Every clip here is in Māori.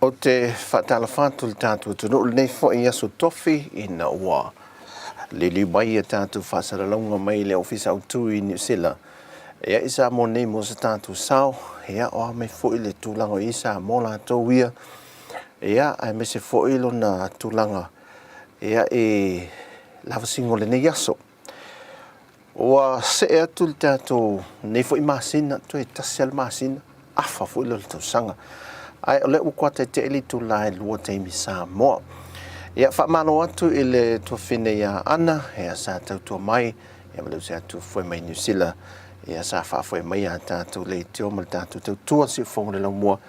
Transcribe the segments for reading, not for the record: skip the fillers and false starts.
O te whatalawhātu le tātou tunu nei fo i aso tofi i na ua. Lili mai e tātou whasaralaunga mai le ofisa autu i New Zealand. Ea isa mo nei mo sa tātou sao, ea o me fo i le tūlanga isa mo la tau ia. Ea ai me se fo i lo na tūlanga. Ea e lavasingo le nei aso. Oa se ea tu le tātou nei fo i masina, tu e tasial masina, afa fo i lo le tau sanga. Ai ole u kwata te eli tu lai lua te mi Samoa. Ia whamano atu i le tuawhine ia ana, ea sa tautua mai, ea malau se atu fwoi mai New Zealand, ea sa whafwoi mai a tātou le teo mal tātou tautua si whonga le LAUMUA,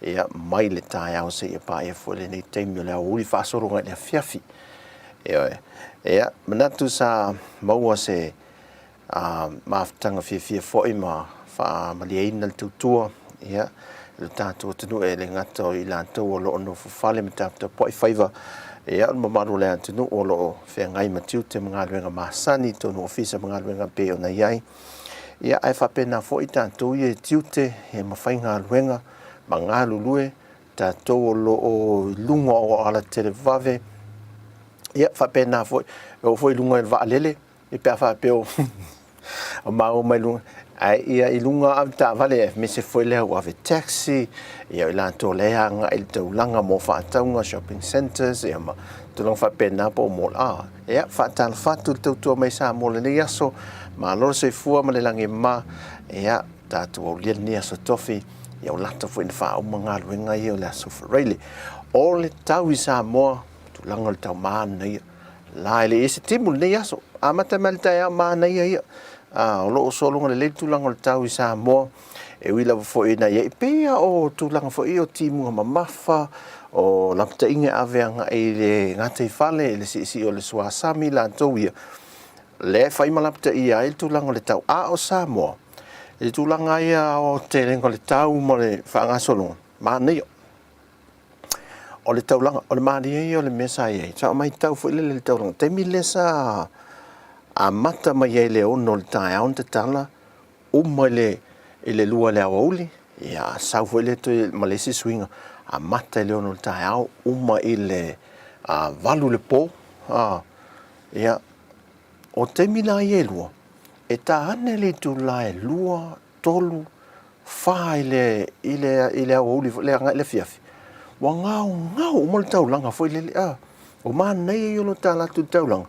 ea mai le tāi au se ia pā ea fwoi le nei teimi o le au uri whaasoronga i le fiafi. Ea, manatu sa maua se maafutanga fia fwoi ma whaamaliaina le tautua, ea, le tātou tunu e le ngata o i lātou o loo no fufale me tātou poi whaiva e au mamaru le tunu o loo whea ngai matiu te mga luenga masani tonu ofisa mga luenga pe o na iai ia ai whapena fo i tātou i e tiute e mawhai ngā luenga ma ngā lulue tātou o loo lunga o ala televave ia whapena fo i lunga e vaalele i pia whapeo o mao mai lunga ai ia i lunga am ta vale me se foi le o ave taxi ia i lanto le anga il taulanga mo fa taunga shopping centers ia ma tu non fa pena po mo ia fa tal fatu tu mai sa mo le aso ma lo se fu ma le langi ma ia ta tu o le ni aso tofi ia o lato fu in fa o manga luenga ia le aso really all le tau i sa mo tu langa le tau ma nei la le ese timu le aso amata malta ia ma nei ia o loo solonga le tulanga le tau i Samoa e wila fo ina ia pea o tulanga fo i o timu ma mafa o lapta inga aveanga e le ngata i fale le si o le suasami la tauia le fai malapta ia il tulanga le tau a o Samoa il tulanga ia o te rengo le tau mo le whaanga solonga ma nei o le taulanga o le maari o le mesa ia sa mai tau fo le taulanga te mi lesa a mata mai e le ono le tae aon te tala mai le lua le awauli ia sau fo le to malesi swinga a mata le ono le tae ao mai i le valu le po ia o te mina i e lua e ta ane le tu la e lua tolu fa i le awauli le anga le fiafi wa ngau mo le taulanga fo le o ma nei i lo tala tu taulanga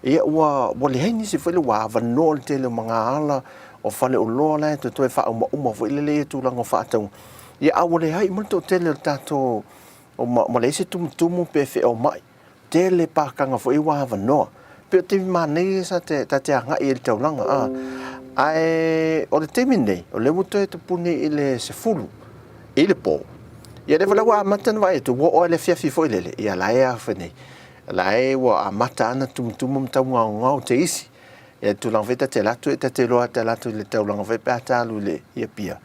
ia wa le heni se foi le wa va no le tele manga ala o fale o lo la to e fa uma foi le tu langa fa tau ia a le hai mo to tele tato o ma le se tu pe fe o mai tele pa kanga foi wa va no pe te mane sa te nga i le tau langa ai o le temine o le muto e te puni ile se fulu ile po ia le vala wa matan vai tu o le fiafi foi le ia la ia fene lai wa amata ana tumtum taunga ngau te isi e tu lang veta te latu e te loa te latu le tau lang ve pata lu le ia pia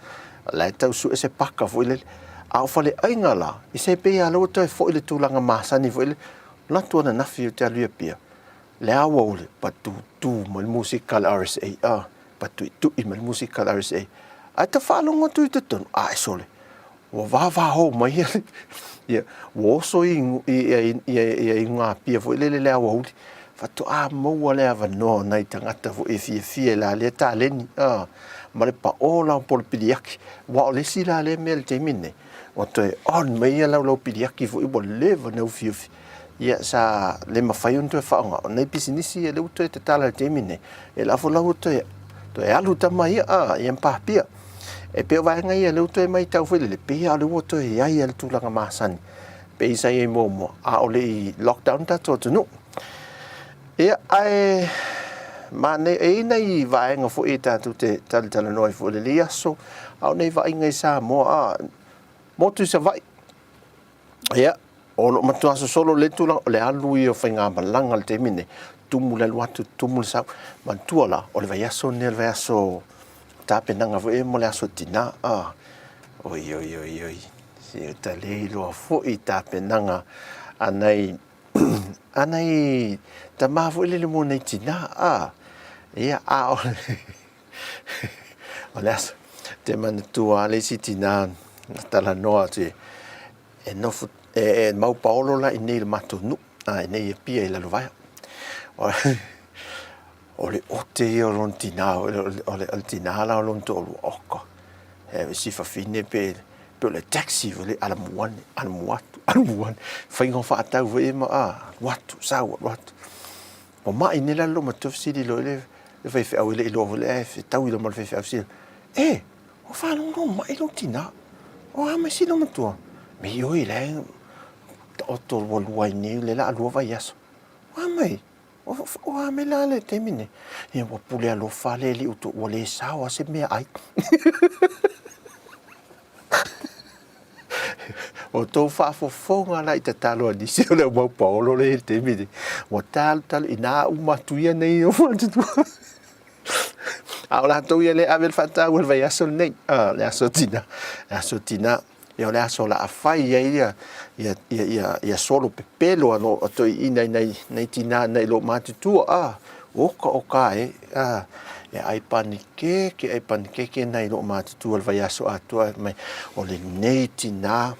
lai tau su se paka fo ile au fale ainga la i se pe ya lo te fo ile tu lang masani fo ile latu na nafi te lu pia le awa ole patu tu mal musical RSA patu tu i mal musical RSA a te falo ngotu te ton sole o va ho mai ia wo so i nga pia fo le awa fatu mo le ava no nai tangata fo e fie la le ta leni ma le pa ola pol pidiaki wa le sila le mel te mine o te on mai la lo pidiaki fo i bo le va no fie ia sa le mafai on te fa nei pisinisi le uto te tala te mine e la fo la uto to e alu tama ia pa pia e pe vai ngai le to mai tau foi le pe a le woto e ai al tu langa masani pe isa e mo a o le lockdown ta to no e ai ma ne e nei vai nga fo e ta tu te tal noi fo le liaso a nei vai ngai sa mo tu se vai ia o lo matua solo le tu le alu i o fainga balanga le temine tumu le watu tumu sa ma tu la o le vai aso ne le vai aso tape nanga vo e mo le aso tina oi se ta le lo fo i tape nanga anai anai ta ma vo le mo nei tina ia o le aso te man tu ale si tina tala noa te e no e mau paolo la in il matunu nei e pia la vai o le ote o lon tina o le tina la lon to oko e si fa fine pe le taxi le ala muan fa ingo fa ta ve ma what sa what o ma in la lo ma to si di lo le fa fa o le lo le fa ta wi lo ma fa si o fa no ma e lo tina o ma si lo ma to me yo ile o to wai ni le la lo vai aso wa mai o me la le temine e o pule lo fa le li o le sa o se me ai o to fa fo nga ita talo di se le mo paolo le temine o tal ina uma tuia nei o tu a la to le avel fata o vai aso nei le aso tina e ole aso la afai ia solo pepelo ano to ina nei tina nei lo mati tu oka e ai panike ke nei lo mati tu vai aso atua mai ole nei tina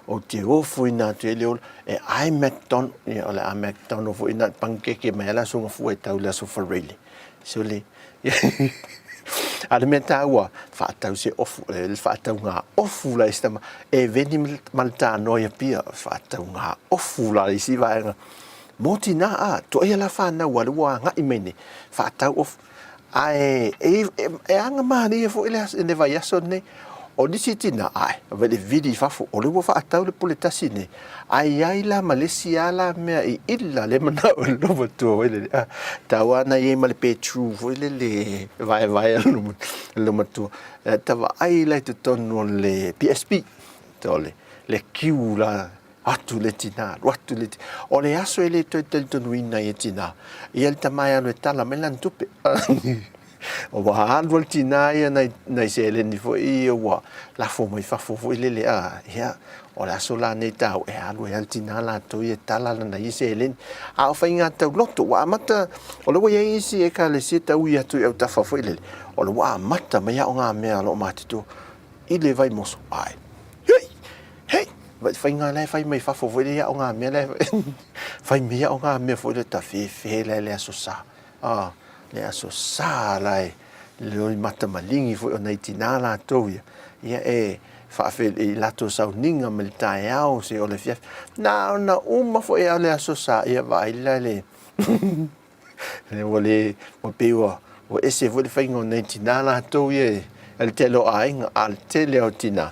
o te ofu ina te leo e ai McDonald e ole a McDonald fu ina pancake mai la so fu e tau la so for really so le alimenta ua whaatau se ofu le whaatau ngā ofu la istama e veni malta noia pia whaatau ngā ofu la isi vaenga moti na to ia la whanau alua ngai mene whaatau ofu e anga mani e fo ele vai aso ne o nisi tina vele vidi fafo o le whaatau le puletasi ne ai la Malaysia la mea i illa le mana o lo matua ele tawana ye male petru ele le vai lo matua tava ai la te tonu le PSP tole le kiu la atu le tina watu le o le aso ele to tonu ina ye tina i el tamaya no tala melan tupe o wa alwal tina ia nei se le ni fo i wa la fo mai fa fo ile le ia o la sola nei tau e alu e tina la to i tala na i se le a fa inga tau loto wa mata o le ia isi e ka le se tau ia tu e ta fa fo ile o le wa mata mai o nga me lo mati tu i le vai moso hey vai fa inga le fa mai fa fo ile ia o nga me le fa mai o nga me fo le ta fe le so sa le aso sa lai le mata malingi fo o nei tina la toia ia fa fe i lato sauninga me tai au se o le fiaf na uma fo ia le aso sa ia vai le le mo pewa o ese fo le faingo nei tina la toia el telo ainga al tele o tina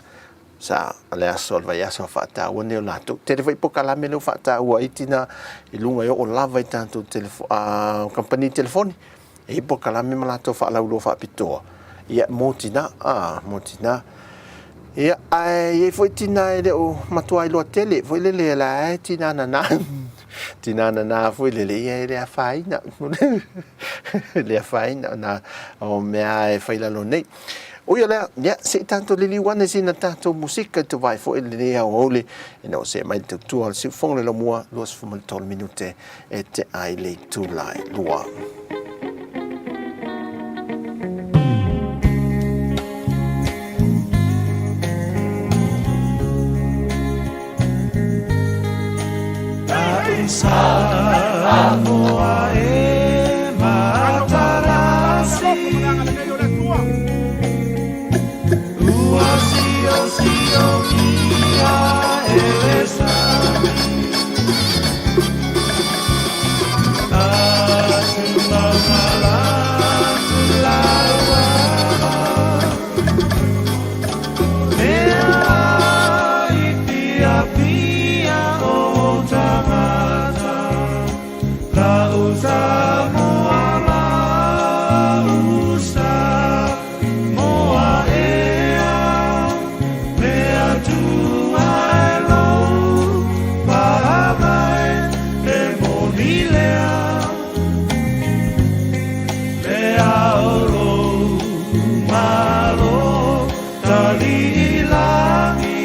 sa le aso vai aso fa ta o ne lato te foi poca la me lo fa ta o itina i lunga o lava tanto telefone compagnie telefoni e po kala me malato fa la ulo fa pitoa ia motina ia ai foi tina ele o matua ilo tele foi le la tina na foi le ia le faina le faina na o me ai foi la lone o ia ya se tanto lili wana sina tanto musica tu vai foi le o le no se mai tu al si fong le LAUMUA los fumul tol minute e te ai le tu lai lua Samoa e matarasi Sio kia elesa Atula mala pia o tangata lau Samoa lausa moa ea mea tua e lau pahamai e moni lea lea oro malo tali ilangi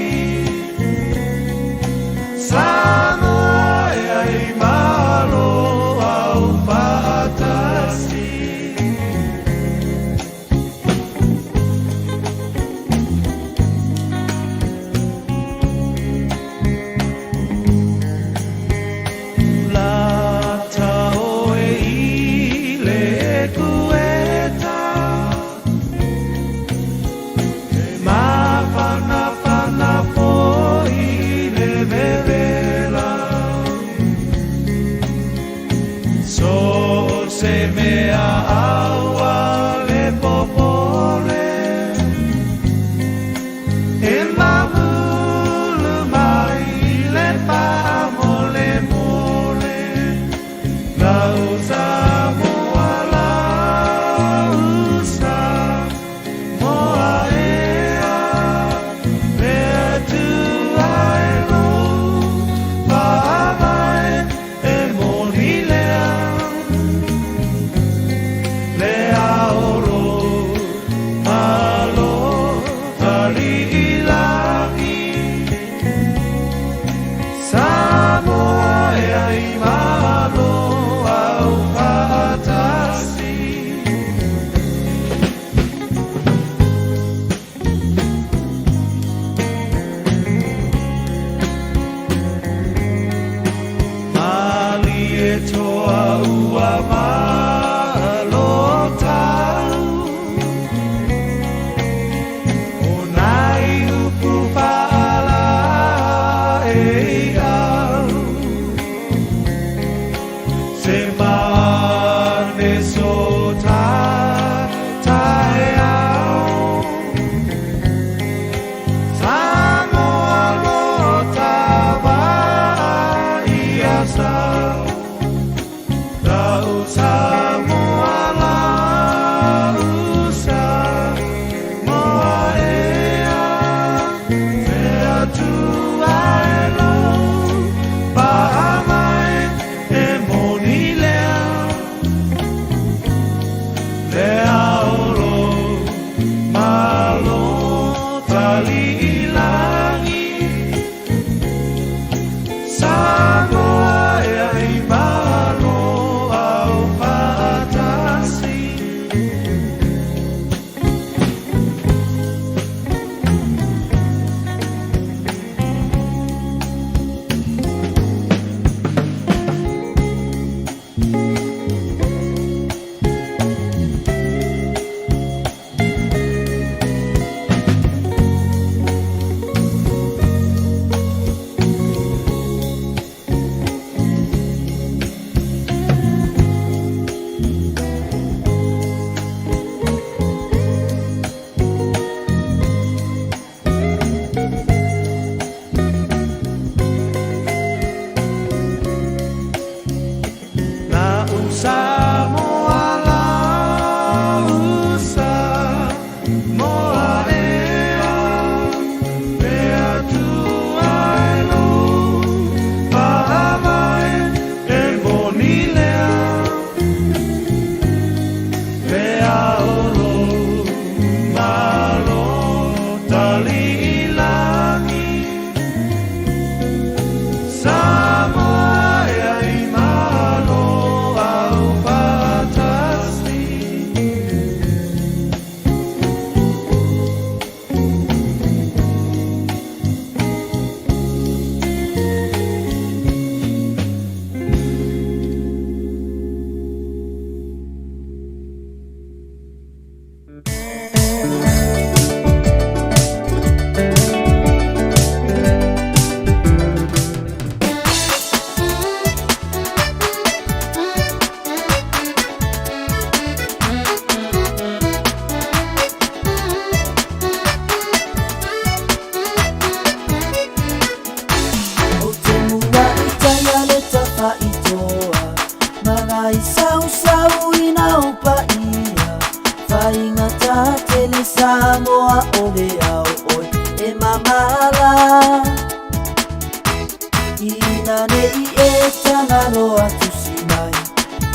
nei e tangalo atu sinai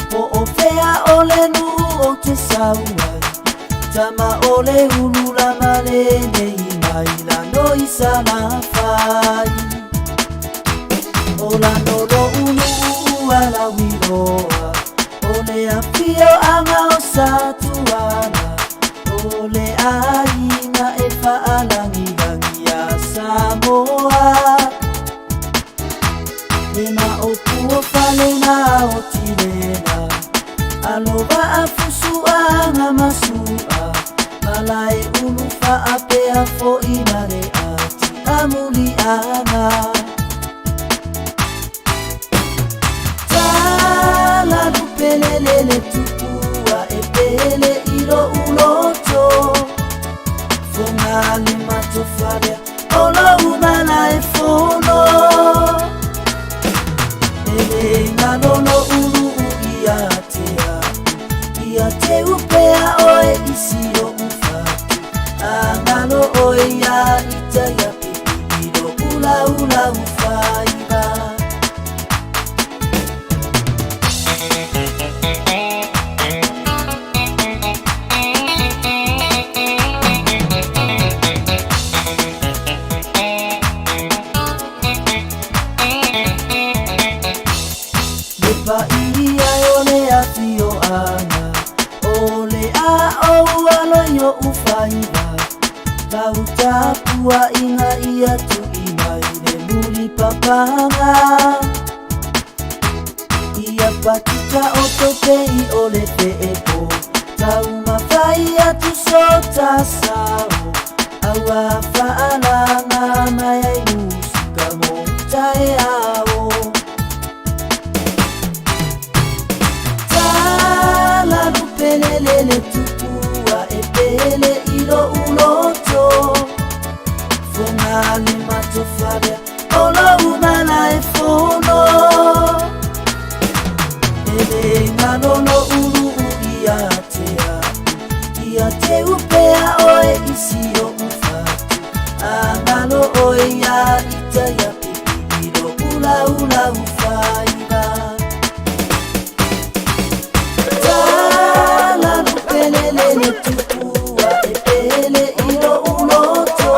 po o fea ole nu o te sauai tama ole ulula male nei mai la noi sana fai ola no lo ulu ala wiloa ole a pio anga o satuana ole aina e faalangi hangi a Samoa Ena o pua fale na o tirena Aloha a fusuanga masua Malai ulu faapea fo imare ati amuliana Tala lupelelele tupua e pele ilo uloto Fongali matofale Ola umana e fono Nga lolo ulu ia te upea oe isi o ufaki Angalo oe ia ita ya pipiro ula ula ufaiba Lepa ia ole a fio ana Ole a o alo yo ufaiba Tautua pua inga ia tu imaine muli papanga Ia patika o topei ole te epo Tau mawhai atu sota sao Awa whaalanga mai ai musika mo tae ao Tala lupelelele tupua e pele ilo uloto Fongali matofale ola umana e fono Ele ngalolo ulu ia te upea oe isi o ufatu Angalo oe ia ita ya pipiro ula ula ufaiba Tala lupelelele tupua e pele ilo uloto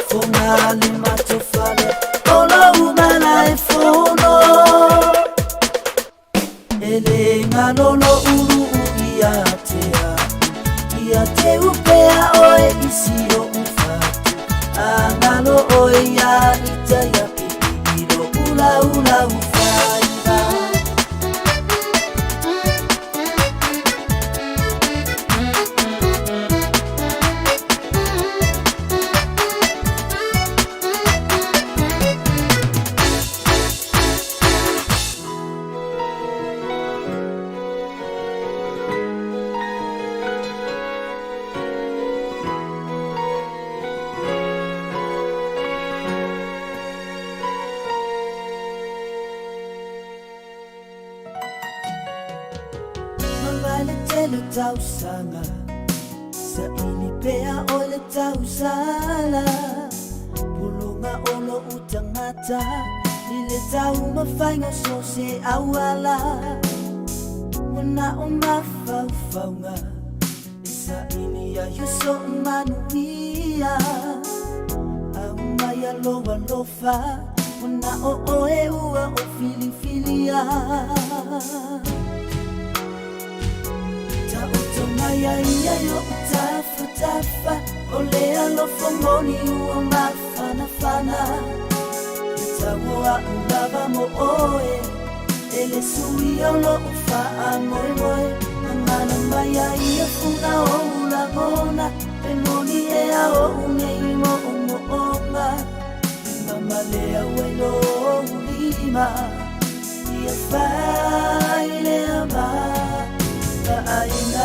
Fongali matofale ola umana e fono Ele ngalolo ulu ia te upea oe isi o ufatu Angalo oe ia ita ya pipiro ula ula ufaiba Mawale tele tau sanga Sa ini pea ole tau sala Pulunga olo utangata Lile tau mawhainga so se awala Wana o mawhauwhaunga Sa ini a yuso manuia Au mai aloha lofa Wana o oe ua o filifilia Maya ia yo utafa tafa Ole alofo moni ua mafana fana Itawa ulava mo oe Ele sui olo ufa amoe moe Mangana maya ia funa o ula mona Pe moni e a o unei mo umo onga Mama lea welo o ulima Ia fai lea ma Aina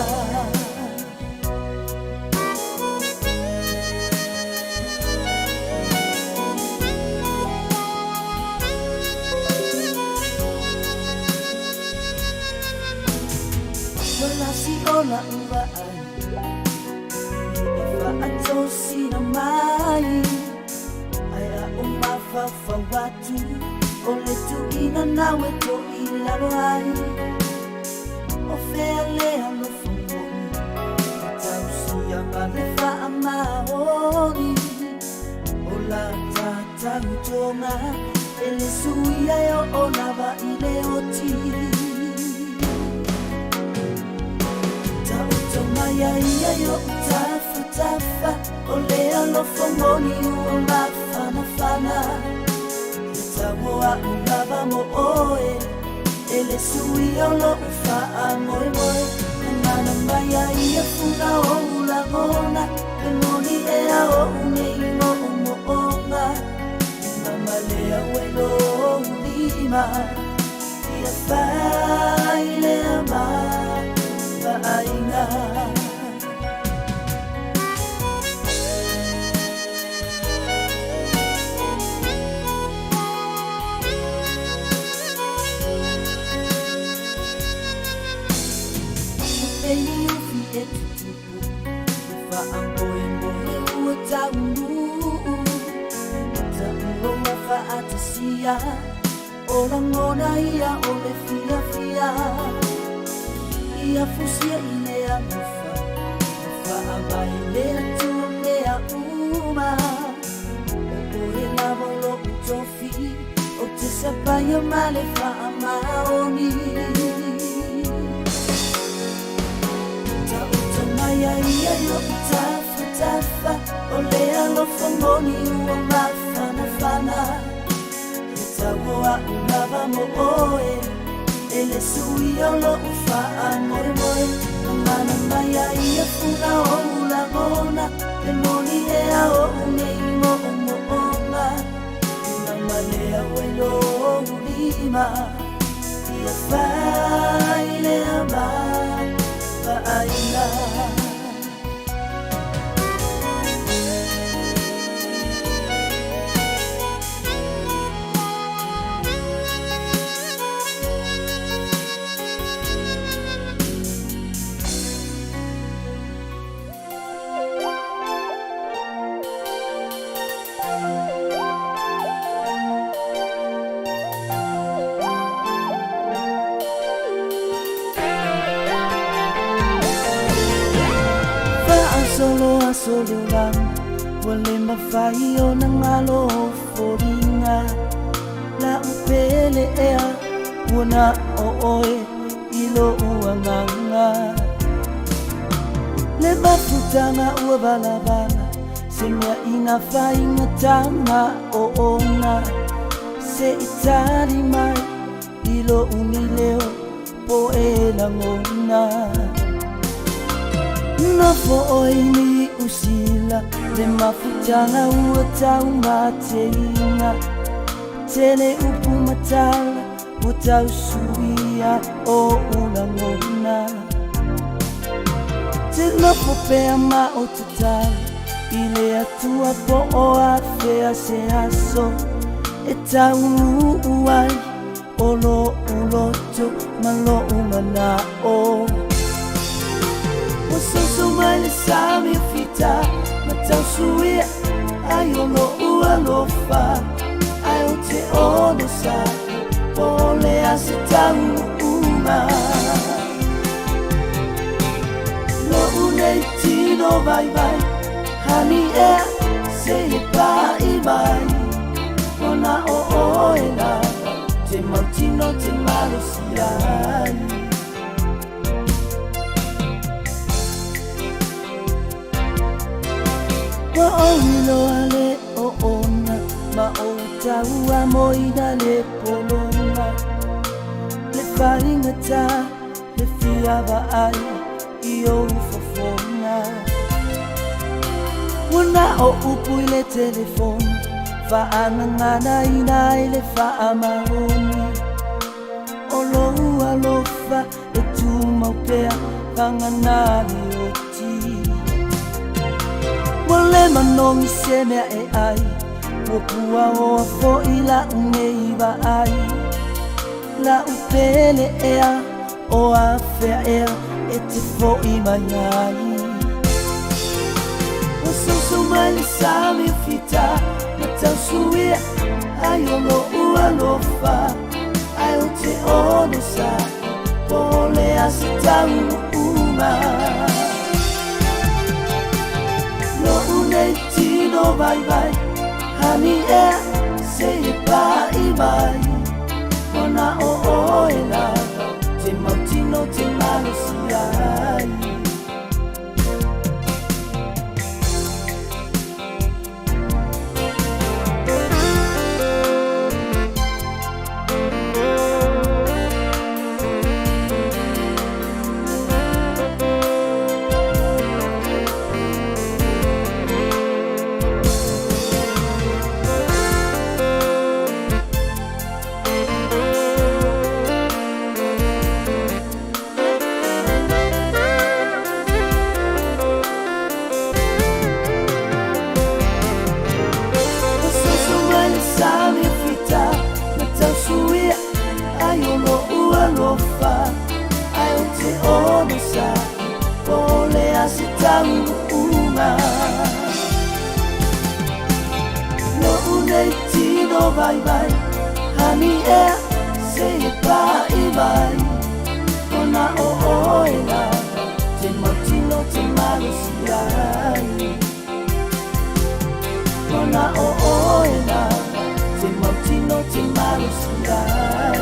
Wala si ola uwaan Ifa atosi na mai Ai a umafawatu O le tuina nawe to I lalo ai O fea lea no fungoni E tausia ma le wha maoni O la tatau tonga E le suia e o lava I le oti Tautonga ia yo tafa tafa O lea lo fungoni ua mawhana whana Samoa lava mo oe Ele sui o lo ufa moe moe Nana mai a ia funa o ula ngona E moni e a o unei mo umo onga Mama lea welo o ulima Ia whai lea ma Vaainga O la ngona ia o le fia fia Ia fusia I lea mufa Mufa amai lea tu lea uma O e lavo lo utofi O te sapaya male fa amaoni Ta utamaya ia yo tafa tafa O lea lo fangoni ua mawhana whana Samoa lava mo oe Ele sui o lo ufa moe moe Mana mai a ia funa o ula ngona E moni e a o unei mo umo onga Una malea welo o ulima Ia whai lea ma Vaaina Solo lang wale mawhai o na ngalo foringa La upele ea wana o oe ilo uanganga Le mafutanga ua bala bala Se mea ina whainga tanga o ona Se itari mai ilo unileo po e langona Na fo oini usila Le mafutanga ua tau mateina Tele upu matala Ua tau suia o ulangona Te lopo pea ma o te tala Ile atua po o a fea se aso E tau uai O lo uloto ma lo umana o So mai le sami fita Ma tau suia Ai o lo ua lo fa Ai o te ono sa Po le ase tau uma Lo unei tino vai vai Hani e se e pa I mai Kona o o e la Te mautino te malo si ai Wa o ilo ale o ona Ma o taua moina le polonga Le whainga ta Le fiava ai I o ufofona Wana o upu I le telefoni Whaanangana ina I le whaamahoni O lo ua lofa E tu maupea Kanganari o ti Wale manongi se mea e ai Wapua o a fo I la unei wa ai La upele ea O a fea ea E te fo I mai ai O susu mai le sami fita Ma tau suia Ai o lo ua alofa ai o te ono sa pole asi tauma no unei tino vai vai hani e se pai mai ona o oela te mautino te malusiai vai vai hani e se pai vai ona o oela te matino te malusiai ona o oela te matino te malusiai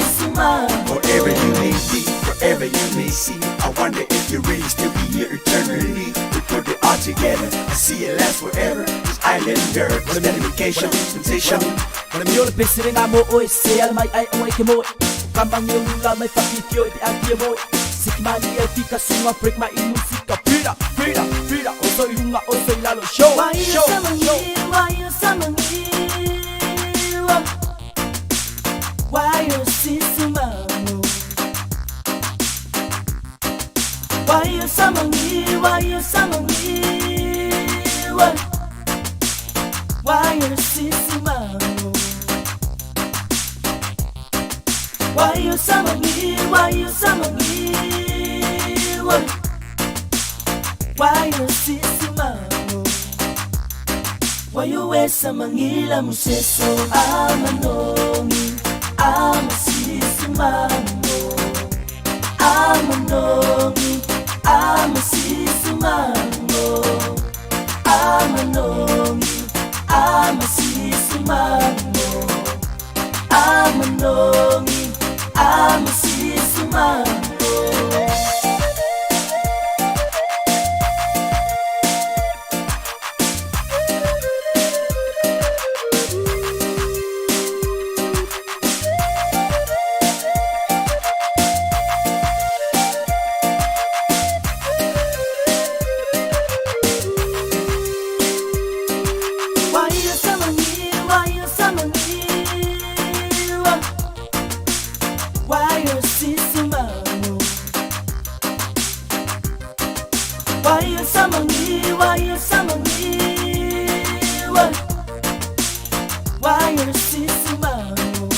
Wherever you may be, wherever you may see, I wonder if you really still be here eternally. We put it all together, I see it last forever. This island dirt, with dedication, sensation. When I'm your pissing, I'm always say, I might I awake a more. Come on, you love my fucking yo, the idea boy. Sick money, I think I soon will break my music. Frida, Frida, Frida, also you not also la show. Why you summon me? Why you summon me? Why you see Simano? Why you summon me? Why you summon me? Why you see Simano? Why you summon me? Why you summon me? Why you see Simano? Why you wear samangila museso amanongi amasisumano amanongi amasisumano amanongi amasisumano amanongi amasisumano Why you summon me? you sisi mamo?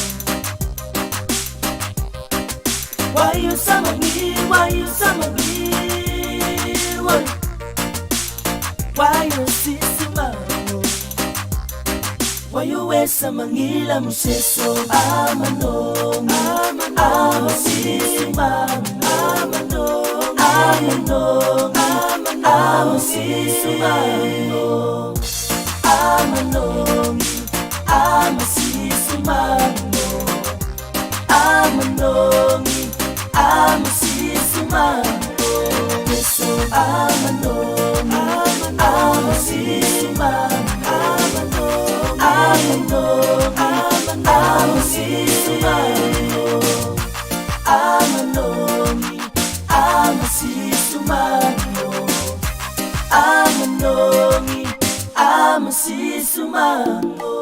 Why you sama me? Why you sama me? Why you sisi mamo? Why you wear sama ngila museso? Amano, amano, sisi mamo. Amano, amano, amano, sisi mamo. Amano, amasisu mamo. Amano, amasisu mamo. Yeso amano, amasisu mamo. Amano, amasisu mamo. Amano, amasisu mamo. Amano, amasisu mamo.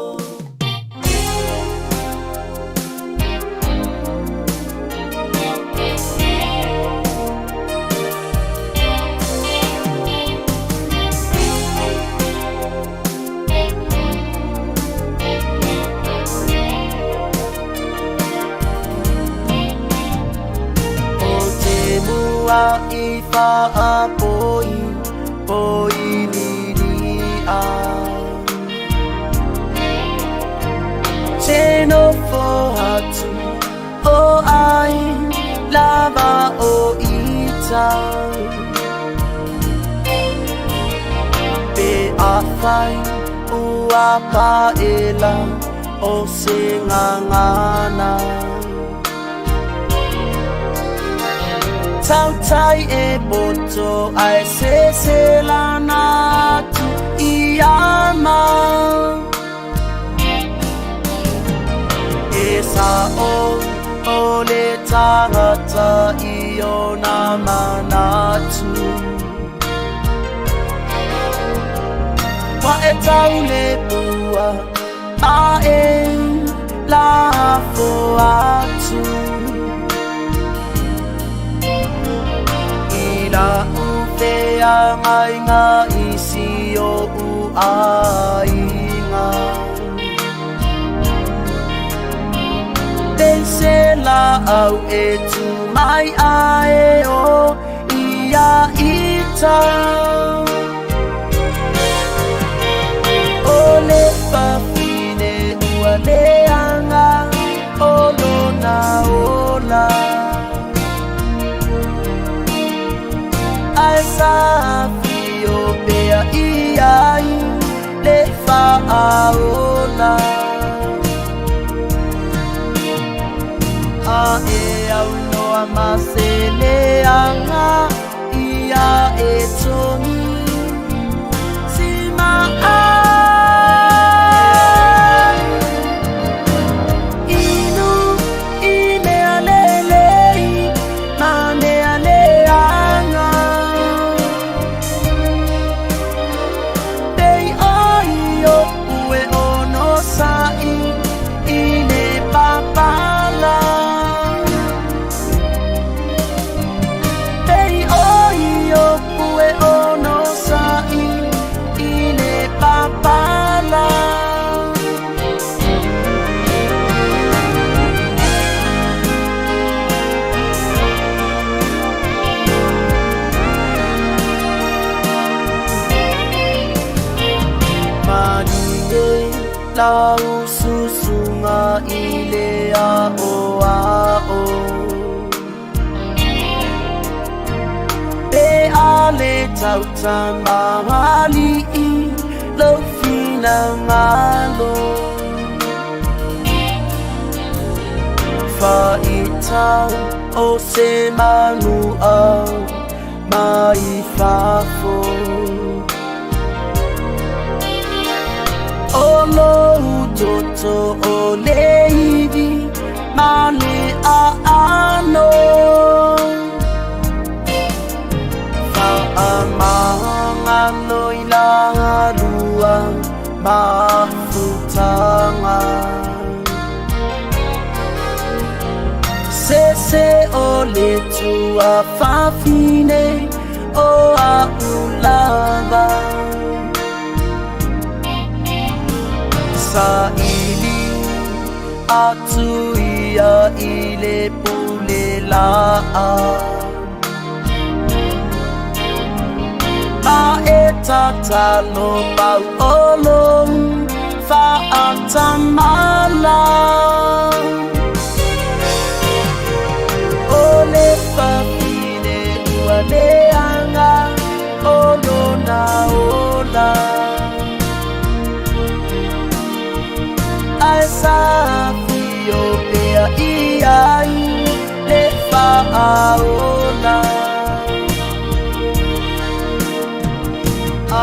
Ifa apoi, poi lilia. Cheno fo hatu, o ai, lava o ita. Be afai, ua paela, o singangana. Tautai e boto ai se lana tu iama. Esa o le tangata I o na manatu. Wa e tau le bua a e la fo atu. La ufea ngai ngā isi o uainga. Te se la au e tu mai ae o ia ita. O le whawhine ua leanga o lona ola. Ai safio bea iai le whaaola. A e au noa maseleanga ia e tongi. Si maa inu I mea lelei ma mea leanga. Lau susunga I a o. Be a le tauta mahali I lau fina ngalo. Whaitau o se manu au mai whafo. O lo toto o leivi ma le a ano. Fa amanga noi la lua ma futanga. Se o le tua fafine o a ulava. Sa ili atu ia i le pule laa a e tatalo pau olong fa atamala ole papine ualeanga olona ola Asafio pea iai le faaola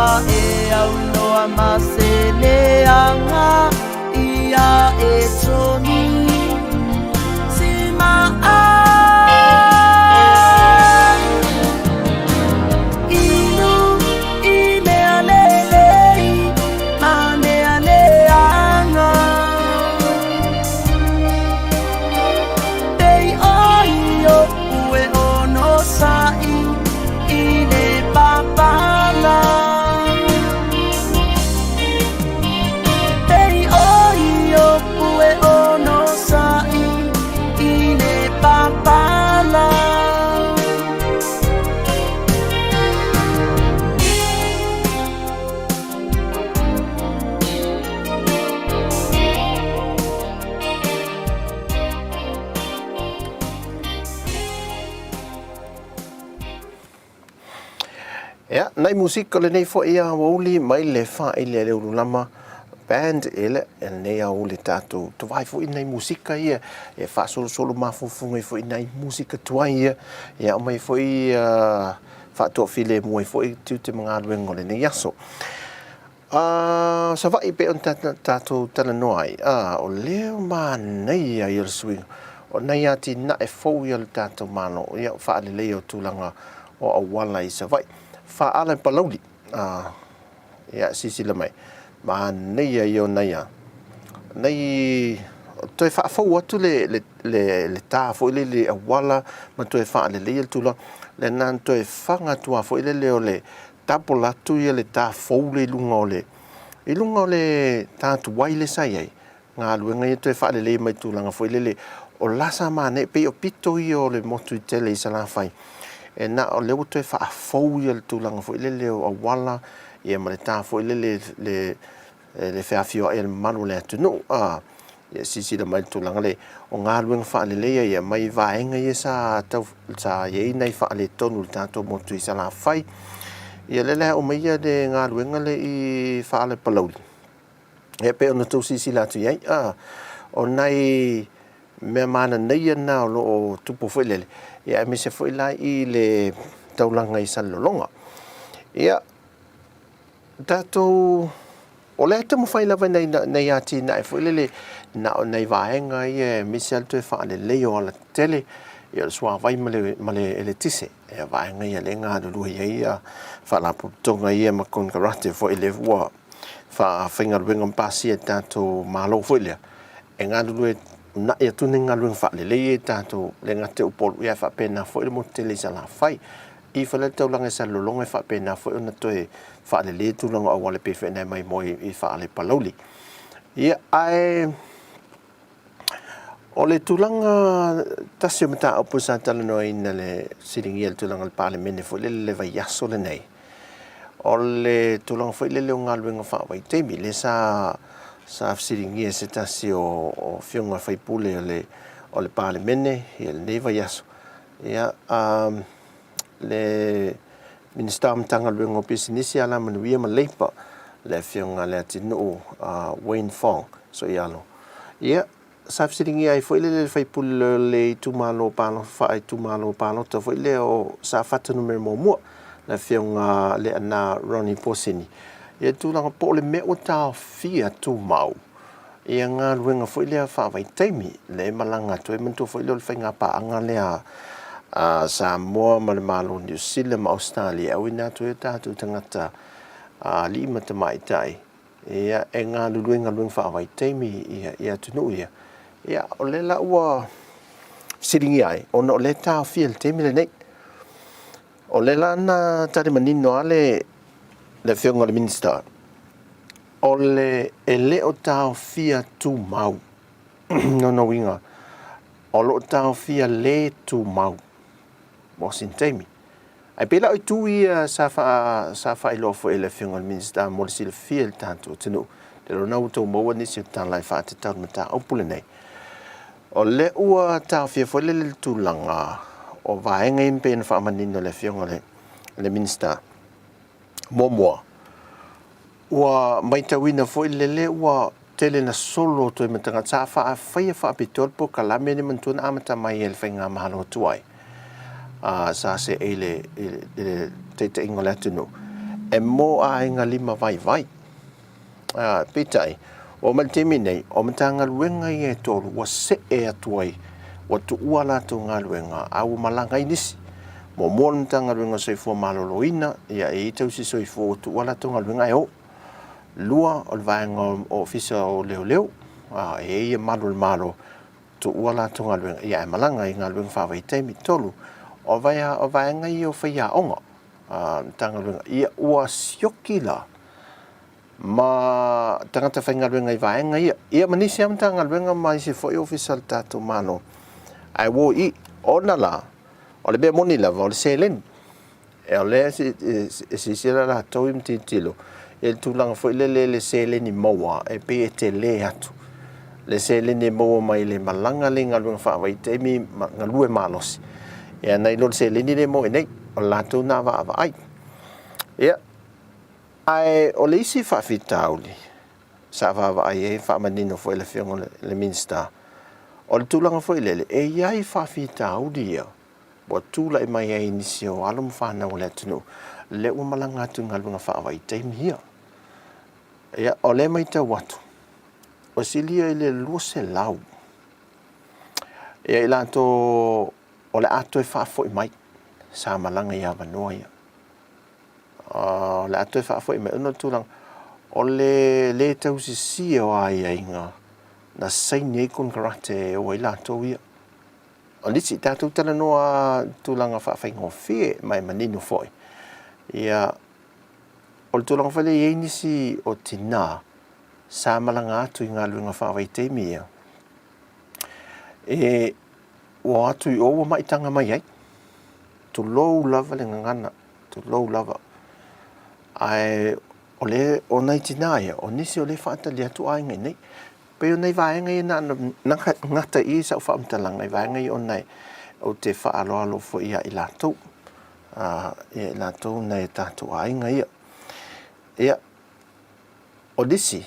a e au noa maseleanga ia e toni sima a inu i mea lelei ma mea leanga pei oio ue ono sai i le papala pei oio ue ono sai i le papala Ya, nai musika le nei fo ia wauli mai le fa ile le ulama band ele nei au le tatu to vai fo nei musika ia e fa solo mafufu ngai fo nei musika tua ia ia mai fo fa to file mo fo tu te mga luengo le nei aso sa vai pe on tatu tana noai o leo ma nei ia il swing o nei ati na e fo ia le tatu mano ia fa le leo tulanga o awala i sa vai fa ala palauli ya sisi le mai ma nei io nei nei to fa fo watu le ta fo le wala ma to fa le le tu le nan to fa tu fo le le tapola tu le ta fo le lunga le ta tu wai le sai ai nga lu nga to fa le mai tu langa fo le o la sa ma ne pe o pito io le motu tele sa la fai e na o le uto e fa fo il tulanga fo ile o wala e ma le ta fo ile le fa fio el manu le tu no e si le mai tulanga le o nga lueng fa le e mai va enga e sa ta sa ye nei fa le tonu tanto mo tu sa la fai e le o mai de nga lueng le i fa le palauli e pe ona tu si la tu ye o nai me mana nei na lo tupo fo ile ia me se foi lá i le taulanga i salolonga ia tato o le te mo fai lava nei ati na foi le na nei vaenga i me se alto fa le leo ala tele ia sua vai male ele tise ia vaenga ia le nga do ia fa la tonga ia ma con karate foi le wa fa finga wingam pasi tato malo foi le nga do na ia tu ninga lueng fa le tato le ngate upol ia fa pena fo le motele sa la fai i fa le tau langa sa lolonga fa pena fo na toe fa le tu langa o le pe fe na mai moi i fa le palauli ia ai o le tu langa tasio mata o pusa tala no ina le siringi el tu langa le parlemene fo le vai yaso le nei o le tu langa fo le nga luenga fa vai temi le sa siringi se tasi o fionga fai pule o le parlemene e le neva yaso ia le minister mtanga luenga pisinisi ala manuia ma leipa le fionga le atinu Wayne Fong so ialo ia sa siringi ai foi le fai pule le tumalo palo fai tumalo palo to foi le o sa fata numero mo le fionga le ana Ronnie Posini ia tu langa po le me o ta fia tu mau ia nga luenga foi le fa vai taimi le malanga to e mento foi le fainga pa anga le a Samoa ma le malo New Zealand ma Australia o ina to ta tu tangata li mata mai tai ia e nga luenga fa vai taimi ia tu no ia o le la ua siringi ai o no le ta fia le taimi le nei o le lana tari manino ale le fionga le minister o le ele o tau fia tu mau no winga o lo tau fia le tu mau mo sintemi ai pela o tu ia sa fa ilo fo ele finga minsta mo sil fiel tanto tenu te lo nau to mo ni se tan lai fa te tau mata o pule nei o le ua tau fia fo le tu langa o vaenga impe na fa manino le finga le minsta momoa ua mai tawina fo le ua tele na solo to me tanga sa fa pitol po kalame ni mantun amata mai el fenga mahalo tuai sa se ele te ingola tunu e mo a inga lima vai pitai o maltimi nei o matanga luenga i e tolu wa se e atuai wa tu uala tu ngā luenga au malanga inisi mo tanga luenga soifua maloloina ia e tau si soifua tu uala tu ngā luenga e o lua o vaenga o ofisa o leo e malo tu uala tu ngā luenga ia e malanga i ngā luenga whawai teimi tolu o vaenga i o whaia onga tanga luenga ia ua siokila ma tangata whainga luenga i vaenga ia manisi am tanga luenga mai si foi ofisa tatu mano ai wo i ona la o le bea moni lava o le selen e o le si sila la tau im titilo e tūlanga foi le selen i maua e pe e te le atu le selen i maua mai le malanga le ngā luenga whawai teimi ngā lue malosi ia nei lo le selen i le mo e nei o la tau nā wa ai ia ai o le isi whawhitauli sa wa ai e whamanino foi le whiongo le minsta o le tūlanga foi le e iai whawhitauli ia wa tūla i mai ai nisi o alum whanau le tunu le ua malanga atu ngā luenga whawai teimi hia ia o le mai tau watu o silia i le lua se lau ia i lato o le ato e whafo i mai sa malanga i awanoa ia le ato e whafo i mai uno tūlanga o le tau si o ai inga na saini e kun karate o i lato ia o nisi tātou tala noa tūlanga whawhai ngofie mai manino foi ia o le tūlanga whale i nisi o tina sa malanga atu i ngā luenga whawai teimi ia e o atu i oua maitanga mai ai tu lou lava le ngangana tu lou lava ai o le o nei tina ia o nisi o le whaatali atu ai ngai nei pe o nei vaenga i na ngata i sa whaamtalanga i vaenga i o nei o te whaaloalo fo ia i latou i latou nei tātou ai ngai ia o nisi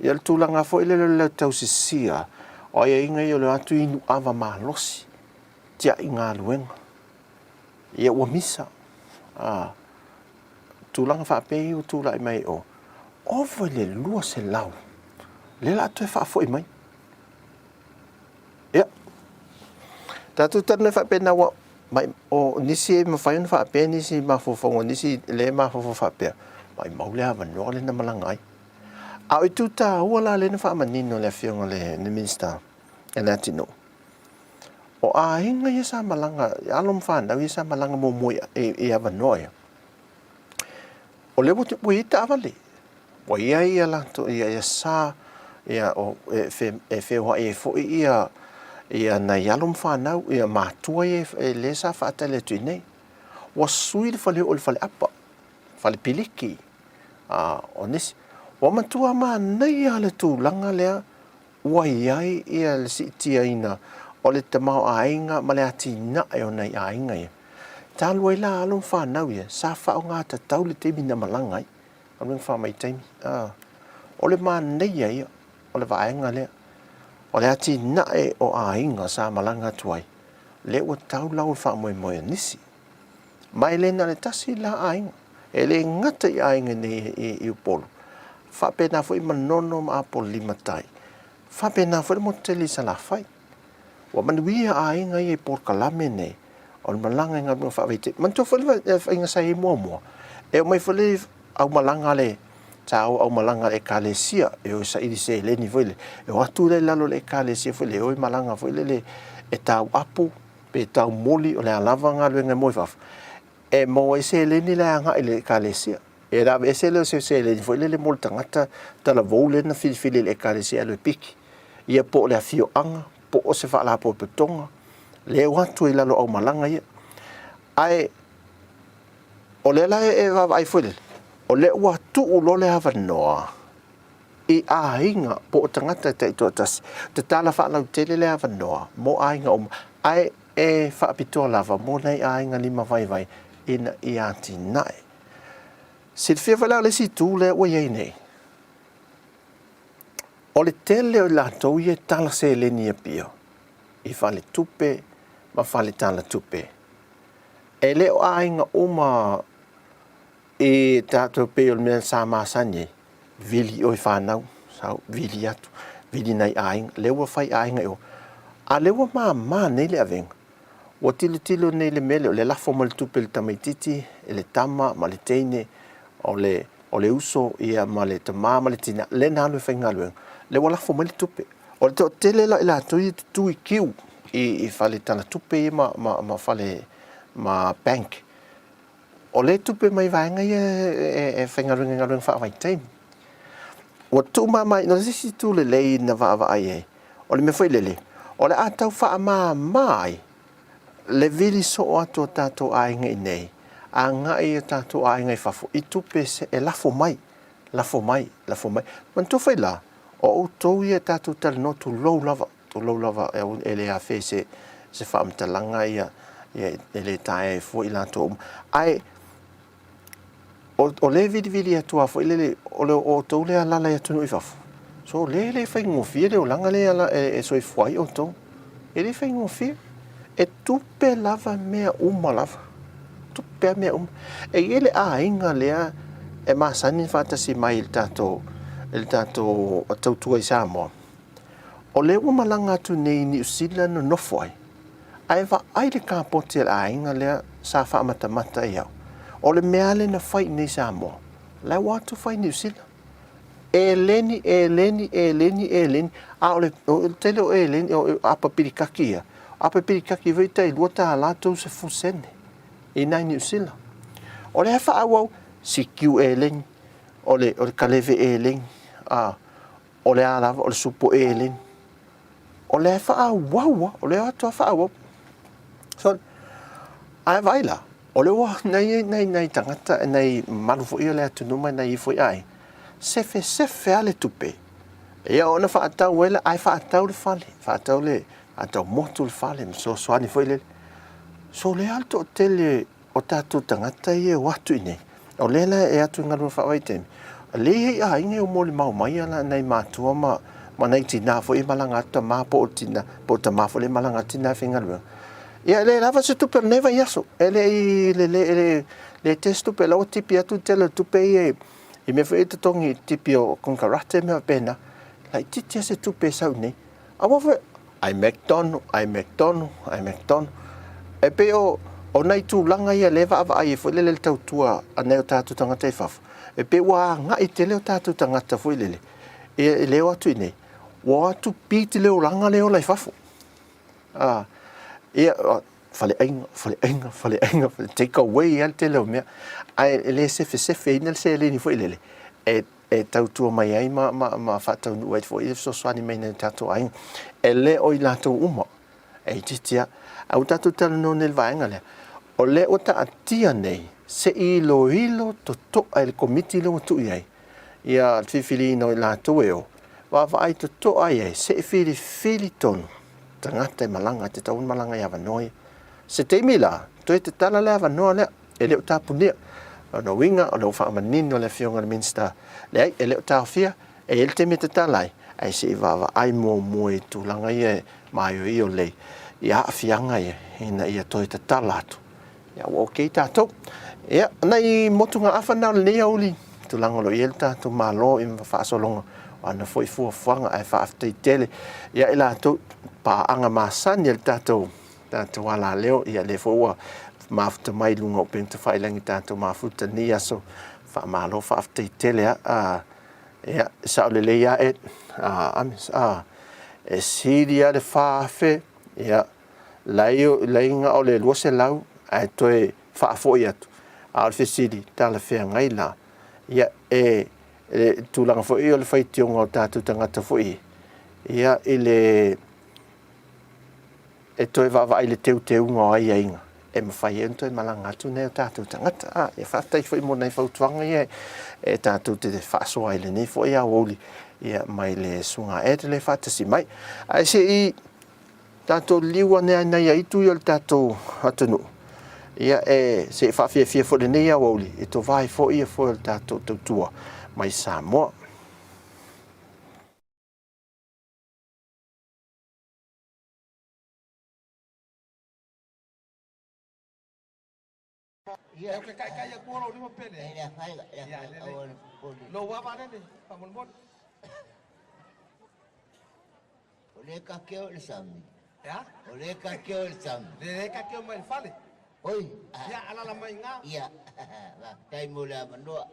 ia le tūlanga fo i le tau sisia o ia inga i o le atu inu awa malosi tia i ngā luenga ia ua misa tūlanga whapei o tūla i mai o ofa le lua se lau le la atu e whafo i mai ia tātou tana whapei na wa mai o nisi e mawhai una whapei nisi mafofongo nisi le mafofo whapei mai maule awa noa le na malangai au i tūta ua la le na whamanino le whionga le minsta e na tino o a hinga i sa malanga alom whanau i sa malanga mo moi e awa noa o le wote pui ita awale o ia ia lanto ia sa ia o e whewa e fo ia nei alom whanau ia mātua e le sa whaatale tui nei wa sui le whale o le whale apa whale piliki o nisi wa matua ma nei ale tūlanga lea wa iai ia le si tia ina o le tamau ainga ma le ati na e o nei ainga ia talu ai la alum whanau ia sa whao ngā tatau le teimi na malangai alum whamai teimi o le ma nei ia o le vaenga lea o le ati na e o ainga sa malanga tuai le ua tau lau whamoe moe nisi mai le na le tasi la ainga e le ngata i ainga nei i upolo whapena fo i manono ma apo limatai whapena fo i moteli sa la whai wa manuia ainga i e por kalame nei o le malanga ngā mga whaweite manto fo inga sa i mua e o mai fo le au malanga le tau au malanga e kalesia e o sa iri se leni fo e o atu le lalo le kalesia fo le o i malanga fo le e tau apu pe tau moli o le alava ngā luenga moi whaf e mo e se leni le anga i le kalesia e ra e se le se leni fo le moli tangata tala vou le na filifili le kalesia le piki ia po le afioaga po o se faalapopotoga le atu i lalo au malanga ia ai o le la e vavaai foi lele o le ua tuu lo le avanoa i aiga po o tagata taʻitoʻatasi te tala faalautele le avanoa mo aiga uma ai e faapitoa lava mo nei aiga lima vaivai ina ia tinaʻi silifia vai la o le situ le ua iai nei o le tele o latou ia tala seleni ia pio i fale tupe ma fale tala tupe e le o aiga uma e tatou pe o le mea sa masani vili o i whanau sau vili atu vili nei aiga le ua fai aiga e o a le ua mamā nei le avenga ua tilo nei le mele o le lafo ma le tupe le tamaititi e le tama ma le teine o le uso ia ma le tamā ma le tina le nalo e faigaluega le ua lafo ma le tupe o le toʻatele la i latou ia tutu i kiu i fale tala tupe ia ma fale ma bank o le tupe mai vaenga ia e whaingaruenga whaavaitaimi. Ua tu mamai, no sisi tu le lei na vaavaai e. O le me foi lele. O le atau whaamamai, le vili so o ato tātou ainga i nei. A ngai o tātou ainga i whafo. I tupe se e lafo mai. Lafo mai. Man tu whai la, o utou ia tātou tala no tu lou lava. Tu lou lava e le a whē se whaamtalanga ia e le tae e fo i lātou. Ai, o le vili atua fo ile o le o to le ala la tunu i fafu so le fai ngofia le o langa le ala e so i foi o to ele fai ngofia e tupe lava mea uma lava tupe mea e ele a inga le e masani fatasi mai il tato o Tautua i Samoa o le uma langa tu nei ni usila no foi ai va ai le kapote a inga le sa fa mata ia o le mea le na fai nei Samoa. Lai watu fai New Zealand. E leni. A o le tele o e leni o apa pirikaki ia. Apa pirikaki vei tai lua ta alatou se fusene. I nai New Zealand. O le hefa awau si kiu e leni. O le kaleve e leni. O le alava, o le supo e leni. O le hefa awau. O le atu hefa awau. So, ai vai la. O le wa nei tangata nei malu fo ia le atunuma nei fo ai sefe ale tupe ia ona fa atau wela ai fa atau le fale fa atau le atau motu le fale so swani fo ile so le alto tele o tatu tangata ia watu ine o le la e atu ngaru fa waite le ia inge o mole mau mai ala nei matua ma nei tina fo i malanga ta ma po tina po ta ma fo le malanga tina fingalu ia le lava se tupe neva yaso le testo pe la tipi atu tele tupe i me foi tongi tipi o con karate me pena la titi se tupe sa ni avo ai McDonald e pe o nai tu langa ia leva ava ai foi le Tautua aneu tatu tanga te faf e pe wa nga i tele tatu tanga ta foi lele e le o atu ni wa tu piti le langa le o lai fafu ia fale ainga take away al tele me ai le se ina se le ni foi lele e Tautua mai ai ma fatau nu wait for if so swani mai na tatu ai e le o i lato uma e titia au tatu tala no nel vaenga le o le o ta atia nei se i lo to ai komiti lo tu ai ia fifili no i lato e o wa vai to ai se fili ton tangata e malanga te taun malanga ia vanoi se te mila to te tala le vanoi le e le tapunia no winga o lo fa manino le fionga le minsta le e le tafia e el te meta talai ai se va ai mo e tu langa ia mai o le ia fianga ia ina ia to te talatu ia okay tato ia nei motunga afana le oli tu langa lo yelta tu malo in fa solonga ana foi fuanga ai fa afte tele ia ila to pa anga masani el tato wala leo ia le foa mafuta mai lunga o penta whailangi tato mafuta ni aso fa malo fa afte tele ia sa le ia amis e siria le fafe ia lainga o le luose lau ai toe fa foi atu al fesidi tala fe ngai la ia e tulanga foi o le fai tionga o tatu tangata foi Ia ile e toi va ile teu ngoi ainga. E mawhai e toi malanga atu nei o tātou tangata. E whaftai whai mo nei whautuanga ia e tātou te whaasoa ile nei fo ia woli. Ia mai le sunga e te le whatasi mai. Ai se I tātou liwa nea nei a itu i o le tātou atanu. Ia e se whawhia fo le nei a woli. E to vai fo ia fo le tātou tautua mai Samoa. Ya que kaya kualo ni mo pele. Ya kaya ya awal poli. Lo wa ba ni pamon bon. Ole ka keo le sami. Ya? Ole ka keo le sami. Le ka ke mai fale. Oi. Ya ala la mai nga. Ya. Va, tai mula mandoa.